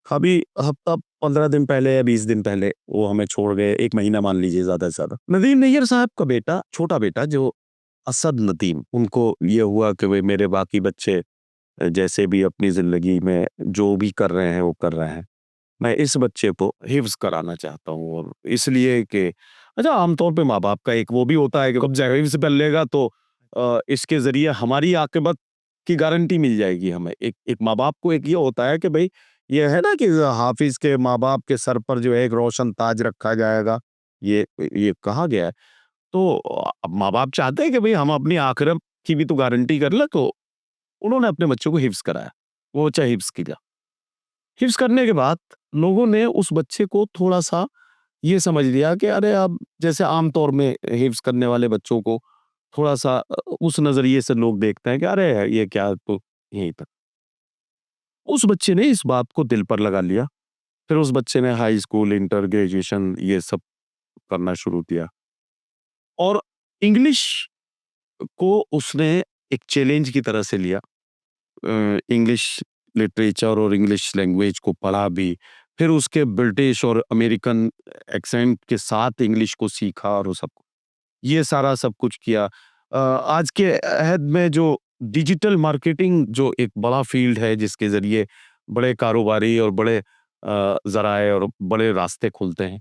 अभी हफ्ता 15 दिन पहले या 20 दिन पहले वो हमें छोड़ गए, 1 महीना मान लीजिए ज़्यादा से ज़्यादा। नदीम नैयर साहब का बेटा, छोटा बेटा जो असद नदीम, उनको ये हुआ कि भई मेरे बाकी बच्चे जैसे भी अपनी ज़िंदगी में जो भी कर रहे हैं वो कर रहे हैं। मैं इस बच्चे को हिफ्ज़ कराना चाहता हूँ, और इसलिए कि अच्छा आमतौर पे माँ-बाप का एक वो भी होता है कि कब जाए हिफ्ज़ कर लेगा तो इसके ज़रिए हमारी आक़िबत की गारंटी मिल जाएगी हमें। एक एक माँ-बाप को एक ये होता है कि भई ये है ना कि हाफ़िज़ के माँ-बाप के सर पर जो है एक रोशन ताज रखा जाएगा, ये कहा गया है। तो अब माँ-बाप चाहते हैं कि भई हम अपनी आख़िरत की भी तो गारंटी कर लें, तो उन्होंने अपने बच्चों को हिफ्ज़ कराया। वो बच्चा हिफ्ज़ किया। हिफ्ज़ करने के बाद लोगों ने उस बच्चे को थोड़ा-सा ये समझ लिया कि अरे अब जैसे आम तौर में हिफ्ज़ करने वाले बच्चों को थोड़ा-सा उस नज़रिए से लोग देखते हैं कि अरे ये क्या, तो यहीं तक। उस बच्चे ने इस बात को दिल पर लगा लिया। फिर उस बच्चे ने हाई स्कूल, इंटर, ग्रेजुएशन ये सब करना शुरू किया, और इंग्लिश को उसने एक चैलेंज की तरह से लिया। इंग्लिश लिटरेचर और इंग्लिश लैंग्वेज को पढ़ा भी, फिर उसके ब्रिटिश और अमेरिकन एक्सेंट के साथ इंग्लिश को सीखा और वो सब ये सारा सब कुछ किया। आज के अहद में जो डिजिटल मार्केटिंग जो एक बड़ा फील्ड है जिसके ज़रिए बड़े कारोबारी और बड़े ज़राए और बड़े रास्ते खुलते हैं,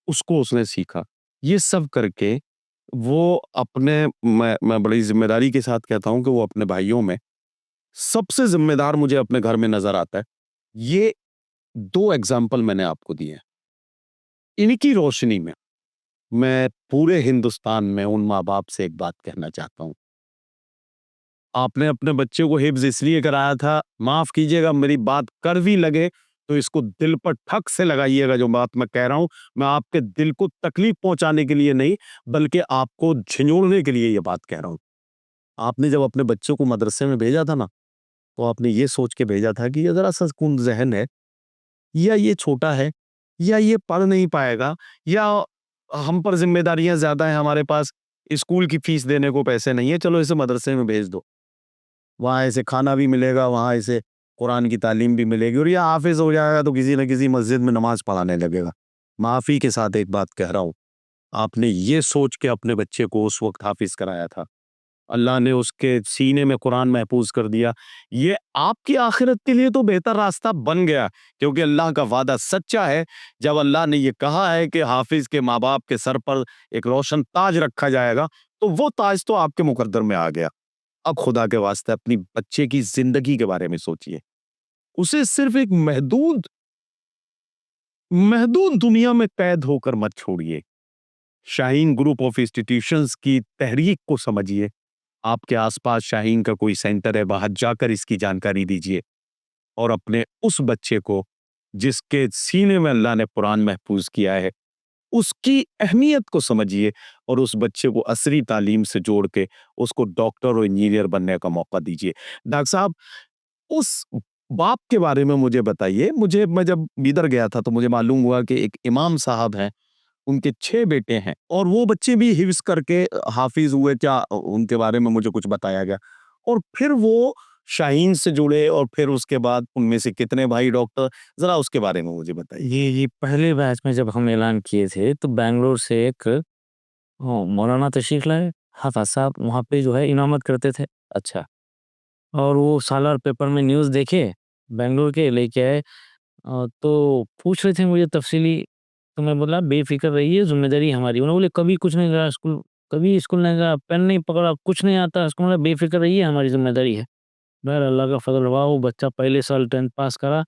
उसको उसने सीखा। ये सब करके वो अपने मैं बड़ी ज़िम्मेदारी के साथ कहता हूँ कि वो अपने भाइयों में सबसे ज़िम्मेदार मुझे अपने घर में नज़र आता है। ये 2 एग्ज़ाम्पल मैंने आपको दिए हैं। इनकी रोशनी में मैं पूरे हिंदुस्तान में उन माँ-बाप से एक बात कहना चाहता हूँ। आपने अपने बच्चे को हिफ्ज़ इसलिए कराया था, माफ़ कीजिएगा मेरी बात कड़वी लगे तो इसको दिल पर ठक से लगाइएगा जो बात मैं कह रहा हूँ। मैं आपके दिल को तकलीफ़ पहुँचाने के लिए नहीं, बल्कि आपको झिंझोड़ने के लिए ये बात कह रहा हूँ। आपने जब अपने बच्चों को मदरसे में भेजा था ना, तो आपने ये सोच के भेजा था कि ये ज़रा-सा कुंद ज़हन है, या ये छोटा है, या ये पढ़ नहीं पाएगा, या हम पर ज़िम्मेदारियाँ ज़्यादा हैं, हमारे पास स्कूल की फ़ीस देने को पैसे नहीं है, चलो इसे मदरसे में भेज दो। वहाँ इसे खाना भी मिलेगा, वहाँ इसे कुरान की तालीम भी मिलेगी, और ये हाफ़िज़ हो जाएगा तो किसी न किसी मस्जिद में नमाज़ पढ़ाने लगेगा। माफ़ी के साथ एक बात कह रहा हूँ, आपने ये सोच के अपने बच्चे को उस वक़्त हाफ़िज़ कराया था। अल्लाह ने उसके सीने में कुरान महफूज कर दिया। ये आपकी आखिरत के लिए तो बेहतर रास्ता बन गया, क्योंकि अल्लाह का वादा सच्चा है। जब अल्लाह ने ये कहा है कि हाफिज के माँ बाप के सर पर एक रोशन ताज रखा जाएगा, तो वो ताज तो आपके मुकद्दर में आ गया। अब खुदा के वास्ते अपनी बच्चे की जिंदगी के बारे में सोचिए। उसे सिर्फ एक महदूद महदूद दुनिया में कैद होकर मत छोड़िए। शाहीन ग्रुप ऑफ इंस्टीट्यूशंस की तहरीक को समझिए। आपके आसपास शाहीन का कोई सेंटर है, वहां जाकर इसकी जानकारी दीजिए, और अपने उस बच्चे को जिसके सीने में अल्लाह ने कुरान महफूज किया है, उसकी अहमियत को समझिए, और उस बच्चे को असरी तालीम से जोड़ के उसको डॉक्टर और इंजीनियर बनने का मौका दीजिए। डॉक्टर साहब, उस बाप के बारे में मुझे बताइए। मैं जब बीदर गया था तो मुझे मालूम हुआ कि एक इमाम साहब हैं, उनके 6 बेटे हैं, और वो बच्चे भी हिफ्ज करके हाफिज हुए, क्या उनके बारे में मुझे कुछ बताया गया। और फिर वो शाहीन से जुड़े, और फिर उसके बाद उनमें से कितने भाई डॉक्टर, जरा उसके बारे में मुझे बताइए। ये पहले बैच में जब हम ऐलान किए थे तो बैंगलोर से एक मौलाना तशरीफ लाए, हाफिज साहब वहाँ पे जो है इमामत करते थे। अच्छा, और वो सालार पेपर में न्यूज़ देखे, बैंगलोर के लेके आए, तो पूछ रहे थे मुझे तफसीली। तो मैं बोला बेफिक्र रहिए, जिम्मेदारी हमारी। उन्होंने बोले कभी कुछ नहीं करा स्कूल, कभी स्कूल नहीं गया, पेन नहीं पकड़ा, कुछ नहीं आता स्कूल में, बेफिक्र रहिए, हमारी जिम्मेदारी है। बहर अल्लाह का फजल हुआ, वो बच्चा पहले साल 10th पास करा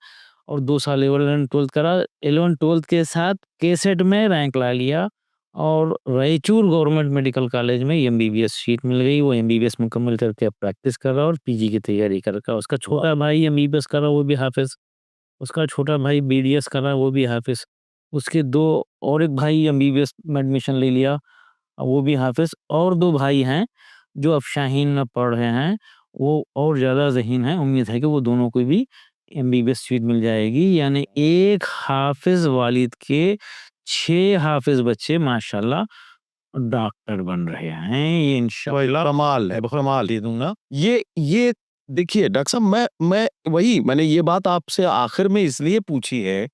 और 2 साल 11th 12th करा। 11th 12th के साथ केसेट में रैंक ला लिया, और रायचूर गवर्नमेंट मेडिकल कॉलेज में एमबीबीएस सीट मिल गई। वो एमबीबीएस मुकम्मल करके अब प्रैक्टिस कर रहा और पीजी की तैयारी कर रहा। उसका छोटा भाई एमबीबीएस कर रहा, वो भी हाफिज। उसका छोटा भाई बीडीएस कर रहा, वो भी हाफिज। उसके 2 और एक भाई एमबीबीएस में एडमिशन ले लिया, वो भी हाफिज। और 2 भाई हैं जो अब शाहीन में पढ़ रहे हैं, वो और ज़्यादा ज़हीन हैं। उम्मीद है कि वो दोनों को भी एमबीबीएस सीट मिल जाएगी, यानी एक हाफिज वालिद के 6 हाफिज बच्चे माशाल्लाह डॉक्टर बन रहे हैं। ये इंशाल्लाह कमाल है, कमाल दे दूंगा। ये देखिए डॉक्टर साहब, मैंने ये बात आपसे आखिर में इसलिए पूछी है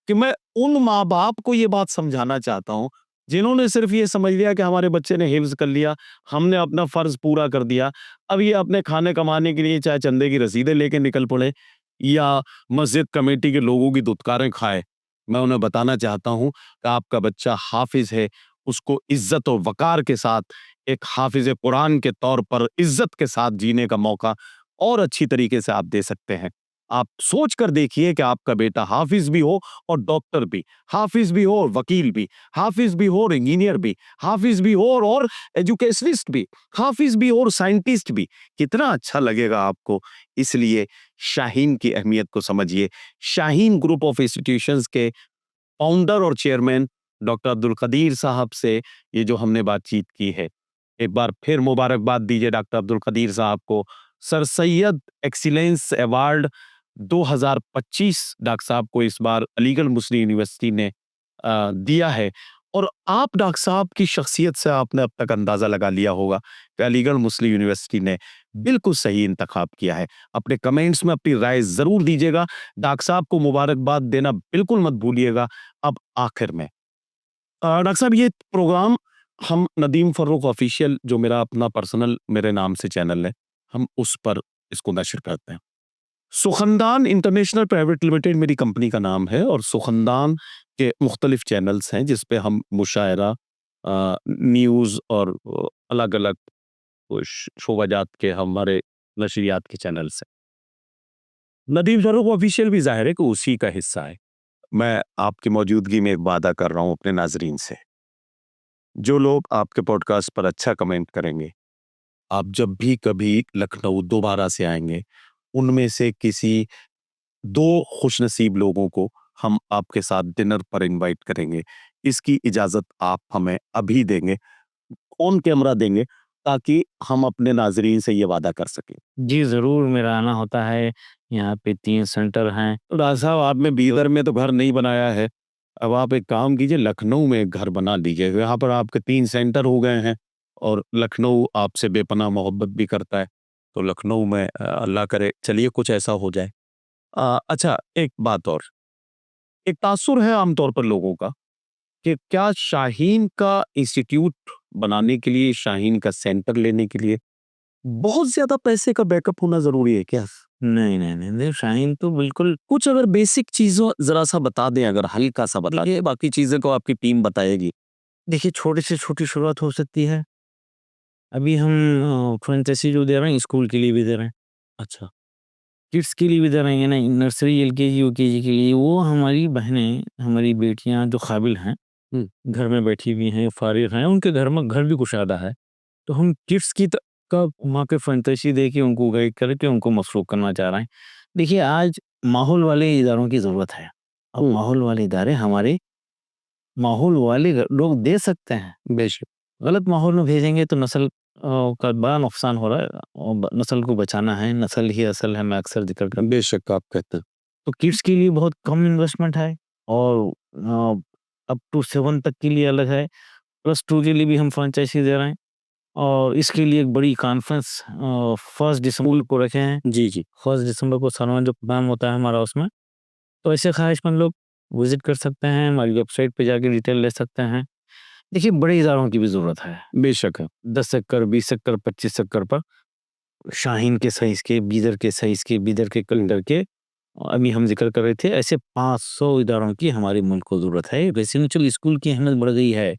कि मैं उन माँ बाप को ये बात समझाना चाहता हूँ जिन्होंने सिर्फ ये समझ लिया कि हमारे बच्चे ने हिफ्ज कर लिया, हमने अपना फर्ज पूरा कर दिया, अब ये अपने खाने कमाने के लिए चाहे चंदे की रसीदें लेके निकल पड़े या मस्जिद कमेटी के लोगों की दुत्कारें खाए। मैं उन्हें बताना चाहता हूँ कि आपका बच्चा हाफिज है, उसको इज्जत और वकार के साथ एक हाफिज कुरान के तौर पर इज्जत के साथ जीने का मौका और अच्छी तरीके से आप दे सकते हैं। आप सोच कर देखिए कि आपका बेटा हाफिज भी हो और डॉक्टर भी, हाफिज भी हो और वकील भी, हाफिज भी हो और इंजीनियर भी, हाफिज भी हो और एजुकेशनिस्ट भी, हाफिज भी हो और साइंटिस्ट भी। कितना अच्छा लगेगा आपको। इसलिए शाहीन की अहमियत को समझिए। शाहीन ग्रुप ऑफ इंस्टीट्यूशंस के फाउंडर और चेयरमैन डॉक्टर अब्दुल कदीर साहब से ये जो हमने बातचीत की है, एक बार फिर मुबारकबाद दीजिए डॉक्टर अब्दुल कदीर साहब को। Sir Syed excellence award 2025 doctor साहब को इस बार अलीगढ़ मुस्लिम यूनिवर्सिटी ने दिया है। और आप डॉक्टर साहब की शख्सियत से आपने अब तक अंदाजा लगा लिया होगा कि अलीगढ़ मुस्लिम यूनिवर्सिटी ने बिल्कुल सही इंतखाब किया है। अपने कमेंट्स में अपनी राय जरूर दीजिएगा। डॉक्टर साहब को मुबारकबाद देना बिल्कुल मत भूलिएगा। अब आखिर में डॉक्टर साहब, ये प्रोग्राम हम नदीम फर्रुख ऑफिशियल, जो मेरा अपना पर्सनल मेरे नाम से चैनल है, हम उस पर इसको नशर करते हैं। सुखनदान इंटरनेशनल प्राइवेट लिमिटेड मेरी कंपनी का नाम है और सुखनदान के मुख्तलिफ चैनल्स हैं जिस पे हम मुशायरा, न्यूज़ और अलग अलग शोबाजात के हमारे नशरियात के चैनल्स हैं। नदीम फर्रुख ऑफिशियल भी जाहिर है कि उसी का हिस्सा है। मैं आपकी मौजूदगी में एक वादा कर रहा हूं अपने नाजरीन से, जो लोग आपके पॉडकास्ट पर अच्छा कमेंट करेंगे, आप जब भी कभी लखनऊ दोबारा से आएंगे, उनमें से किसी 2 खुशनसीब लोगों को हम आपके साथ डिनर पर इनवाइट करेंगे। इसकी इजाजत आप हमें अभी देंगे, ऑन कैमरा देंगे, ताकि हम अपने नाजरीन से ये वादा कर सकें। जी ज़रूर, मेरा आना होता है। यहाँ पे 3 सेंटर हैं। राज साहब, आपने बीदर में तो घर नहीं बनाया है, अब आप एक काम कीजिए, लखनऊ में एक घर बना लीजिए। यहाँ पर आपके 3 सेंटर हो गए हैं और लखनऊ आपसे बेपनाह मोहब्बत भी करता है, तो लखनऊ में अल्लाह करे चलिए कुछ ऐसा हो जाए। अच्छा, एक बात और, एक तासुर है आमतौर पर लोगों का कि क्या शाहीन का इंस्टीट्यूट बनाने के लिए, शाहीन का सेंटर लेने के लिए बहुत ज्यादा पैसे का बैकअप होना जरूरी है क्या? नहीं, नहीं, नहीं, नहीं, शाहीन तो बिल्कुल कुछ अगर बेसिक चीजों जरा सा बता दें, अगर हल्का सा बता दें, बाकी चीजें को आपकी टीम बताएगी। देखिए, छोटे से छोटी शुरुआत हो सकती है। अभी हम फ्रेंचाइजी जो दे रहे हैं, स्कूल के लिए भी दे रहे हैं, अच्छा, किड्स के लिए भी दे रहे हैं, यानी नर्सरी, एलकेजी, यूकेजी के लिए। वो हमारी बहनें, हमारी बेटियां जो काबिल हैं, घर में बैठी हुई हैं, फारिग हैं, उनके घर में घर भी कुशादा है, तो हम किड्स की का वहाँ पे फ्रेंचाइजी दे के उनको गाइड करके उनको मसरूफ करना चाह रहे हैं। देखिए, आज माहौल वाले इदारों की ज़रूरत है। अब माहौल वाले इदारे हमारे माहौल वाले लोग दे सकते हैं। बेशक। गलत माहौल में भेजेंगे तो नस्ल का बड़ा नुकसान हो रहा है और नस्ल को बचाना है, नस्ल ही असल है, मैं अक्सर जिक्र करता हूं। बेशक आप कहते हैं। तो किड्स के लिए बहुत कम इन्वेस्टमेंट है और अप टू 7 तक के लिए अलग है, +2 के लिए भी हम फ्रेंचाइजी दे रहे हैं और इसके लिए एक बड़ी कॉन्फ्रेंस 1 दिसंबर को रखे हैं। जी जी। 1 दिसंबर को सालाना जो प्रोग्राम होता है हमारा, उसमें तो ऐसे ख्वाहिशमंद लोग विजिट कर सकते हैं, हमारी वेबसाइट पे जाके डिटेल ले सकते हैं। देखिए, बड़े इदारों की भी ज़रूरत है। बेशक है। 10 एकड़, 20 एकड़, 25 एकड़ पर शाहीन के साइज़ के, बीदर के साइज़ के, बीदर के कलंदर के, अभी हम जिक्र कर रहे थे, ऐसे 500 इदारों की हमारे मुल्क को ज़रूरत है। रेसिडेंशियल स्कूल की अहमियत बढ़ गई है,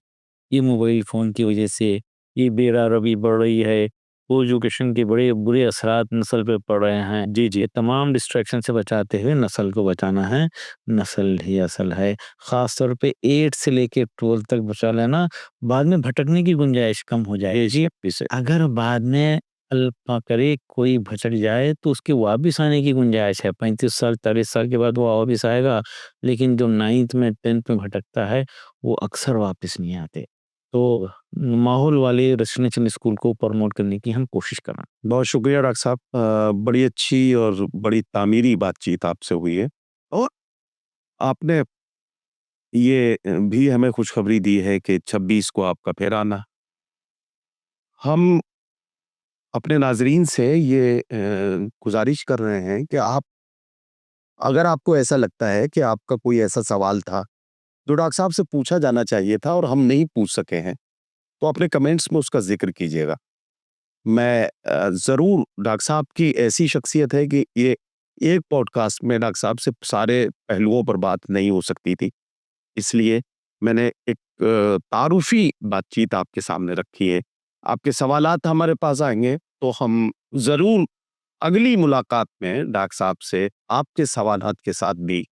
ये मोबाइल फ़ोन की वजह से, ये बेरारबी बढ़ रही है, को एजुकेशन के बड़े बुरे असरात नस्ल पे पड़ रहे हैं। जी जी। ये तमाम डिस्ट्रैक्शन से बचाते हुए नस्ल को बचाना है, नस्ल ही असल है। ख़ास तौर पे 8 से लेके 12 तक बचा लेना, बाद में भटकने की गुंजाइश कम हो जाएगी। अगर बाद में अल्लाह करे कोई भटक जाए तो उसके वापस आने की गुंजाइश है। 35 साल, 40 साल के बाद वो वापस आएगा, लेकिन जो 9th में, 10th में भटकता है, वो अक्सर वापस नहीं आते। तो माहौल वाले रेसिडेंशियल स्कूल को प्रमोट करने की हम कोशिश कर रहे हैं। बहुत शुक्रिया डॉक्टर साहब। बड़ी अच्छी और बड़ी तामीरी बातचीत आपसे हुई है और आपने ये भी हमें खुशखबरी दी है कि 26 को आपका फिर आना। हम अपने नाज़रीन से ये गुज़ारिश कर रहे हैं कि आप अगर आपको ऐसा लगता है कि आपका कोई ऐसा सवाल था, जो डॉक्टर साहब से पूछा जाना चाहिए था और हम नहीं पूछ सके हैं, तो अपने कमेंट्स में उसका ज़िक्र कीजिएगा। मैं ज़रूर डॉक्टर साहब की ऐसी शख्सियत है कि ये एक पॉडकास्ट में डॉक्टर साहब से सारे पहलुओं पर बात नहीं हो सकती थी। इसलिए मैंने एक तारुफ़ी बातचीत आपके सामने रखी है। आपके सवालात हमारे पास आएँगे, तो हम ज़रूर अगली मुलाकात में डॉक्टर साहब से आपके सवालात के साथ भी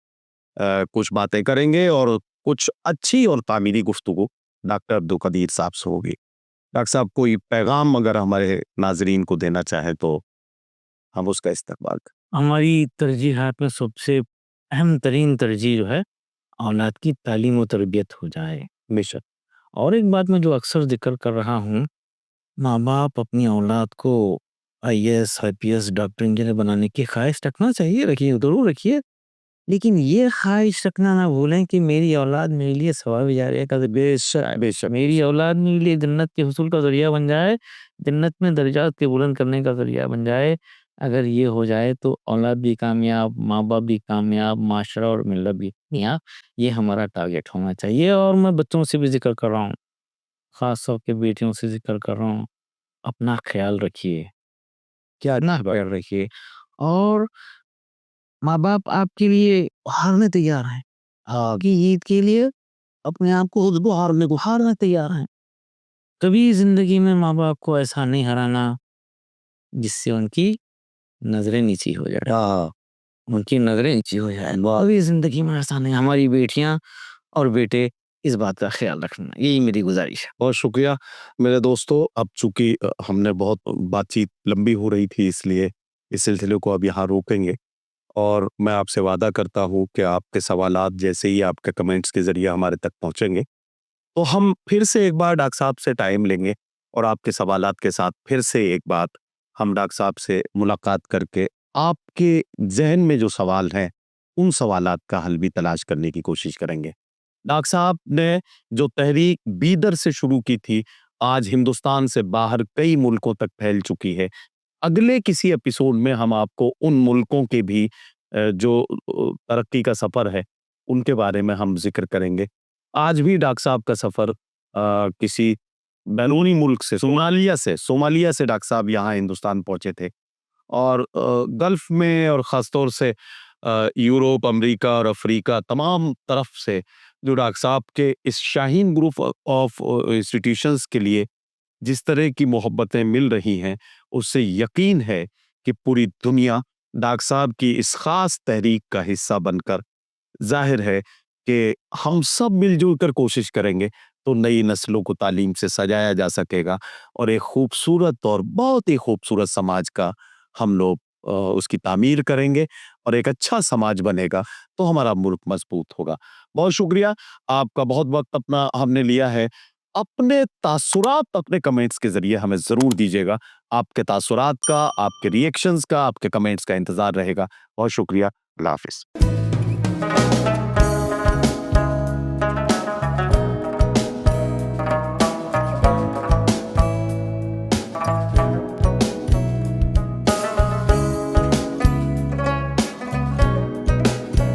कुछ बातें करेंगे और कुछ अच्छी और तामीरी गुफ्तगू डॉक्टर अब्दुल कदीर साहब से होगी। डॉक्टर साहब कोई पैगाम अगर हमारे नाज़रीन को देना चाहें तो हम उसका इस्तकबाल करें। हमारी तरजीहात में सबसे अहम तरीन तरजीह जो है, औलाद की तालीम व तरबियत हो जाए। बेशक। और एक बात मैं जो अक्सर ज़िक्र कर रहा हूँ, माँ-बाप अपनी औलाद को आईएएस, आईपीएस, डॉक्टर, इंजीनियर बनाने की ख़्वाहिश रखना चाहिए, रखिए, ज़रूर रखिए। लेकिन ये ख़्वाहिश रखना ना भूलें कि मेरी औलाद मेरे लिए सवाब जारिया का बेशक, बेशक। मेरी औलाद मेरे लिए जन्नत के हुसूल का ज़रिया बन जाए, जन्नत में दर्जात के बुलंद करने का ज़रिया बन जाए। अगर ये हो जाए तो औलाद भी कामयाब, माँ-बाप भी कामयाब, माशरा और मिल्लत भी कामयाब। ये हमारा टारगेट होना चाहिए। और मैं बच्चों से भी ज़िक्र कर रहा हूँ, ख़ास तौर पे बेटियों से ज़िक्र कर रहा हूँ, अपना ख़्याल रखिए, क्या ना ख़्याल रखिए। और माँ-बाप आपके लिए हारने तैयार हैं। आपकी ईद के लिए अपने आप को खुद को हारने तैयार हैं। कभी ज़िंदगी में माँ-बाप को ऐसा नहीं हराना जिससे उनकी नज़रें नीची हो जाएँ। हाँ, उनकी नज़रें नीची हो जाएँ। कभी ज़िंदगी में ऐसा नहीं, हमारी बेटियाँ और बेटे इस बात का ख़्याल रखना, यही मेरी गुज़ारिश है। बहुत शुक्रिया मेरे दोस्तों। अब चूँकि हमने बहुत बातचीत लंबी हो रही थी, इसलिए इस सिलसिले को अब यहाँ रोकेंगे और मैं आपसे वादा करता हूँ कि आपके सवालात जैसे ही आपके कमेंट्स के ज़रिए हमारे तक पहुँचेंगे, तो हम फिर से एक बार डॉक्टर साहब से टाइम लेंगे और आपके सवालात के साथ फिर से एक बार हम डॉक्टर साहब से मुलाकात करके आपके ज़हन में जो सवाल हैं, उन सवालात का हल भी तलाश करने की कोशिश करेंगे। डॉक्टर साहब ने जो तहरीक बीदर से शुरू की थी, आज हिंदुस्तान से बाहर कई मुल्कों तक फैल चुकी है। अगले किसी एपिसोड में हम आपको उन मुल्कों के भी जो तरक्की का सफ़र है, उनके बारे में हम ज़िक्र करेंगे। आज भी डॉक्टर साहब का सफ़र किसी बैरूनी मुल्क से सोमालिया से डॉक्टर साहब यहाँ हिंदुस्तान पहुँचे थे और गल्फ़ में और ख़ास तौर से यूरोप, अमेरिका और अफ्रीका तमाम तरफ से जो डॉक्टर साहब के इस शाहीन ग्रुप ऑफ इंस्टीट्यूशंस के लिए जिस तरह की मोहब्बतें मिल रही हैं, उससे यकीन है कि पूरी दुनिया डॉक्टर साहब की इस ख़ास तहरीक का हिस्सा बनकर ज़ाहिर है कि हम सब मिलजुल कर कोशिश करेंगे तो नई नस्लों को तालीम से सजाया जा सकेगा और एक खूबसूरत और बहुत ही खूबसूरत समाज का हम लोग उसकी तामीर करेंगे और एक अच्छा समाज बनेगा तो हमारा मुल्क मजबूत होगा। बहुत शुक्रिया, आपका बहुत वक्त अपना हमने लिया है। अपने तासुरात अपने कमेंट्स के ज़रिए हमें ज़रूर दीजिएगा। आपके तासुरात का, आपके रिएक्शंस का, आपके कमेंट्स का इंतज़ार रहेगा। बहुत शुक्रिया। अल्लाह हाफ़िज़।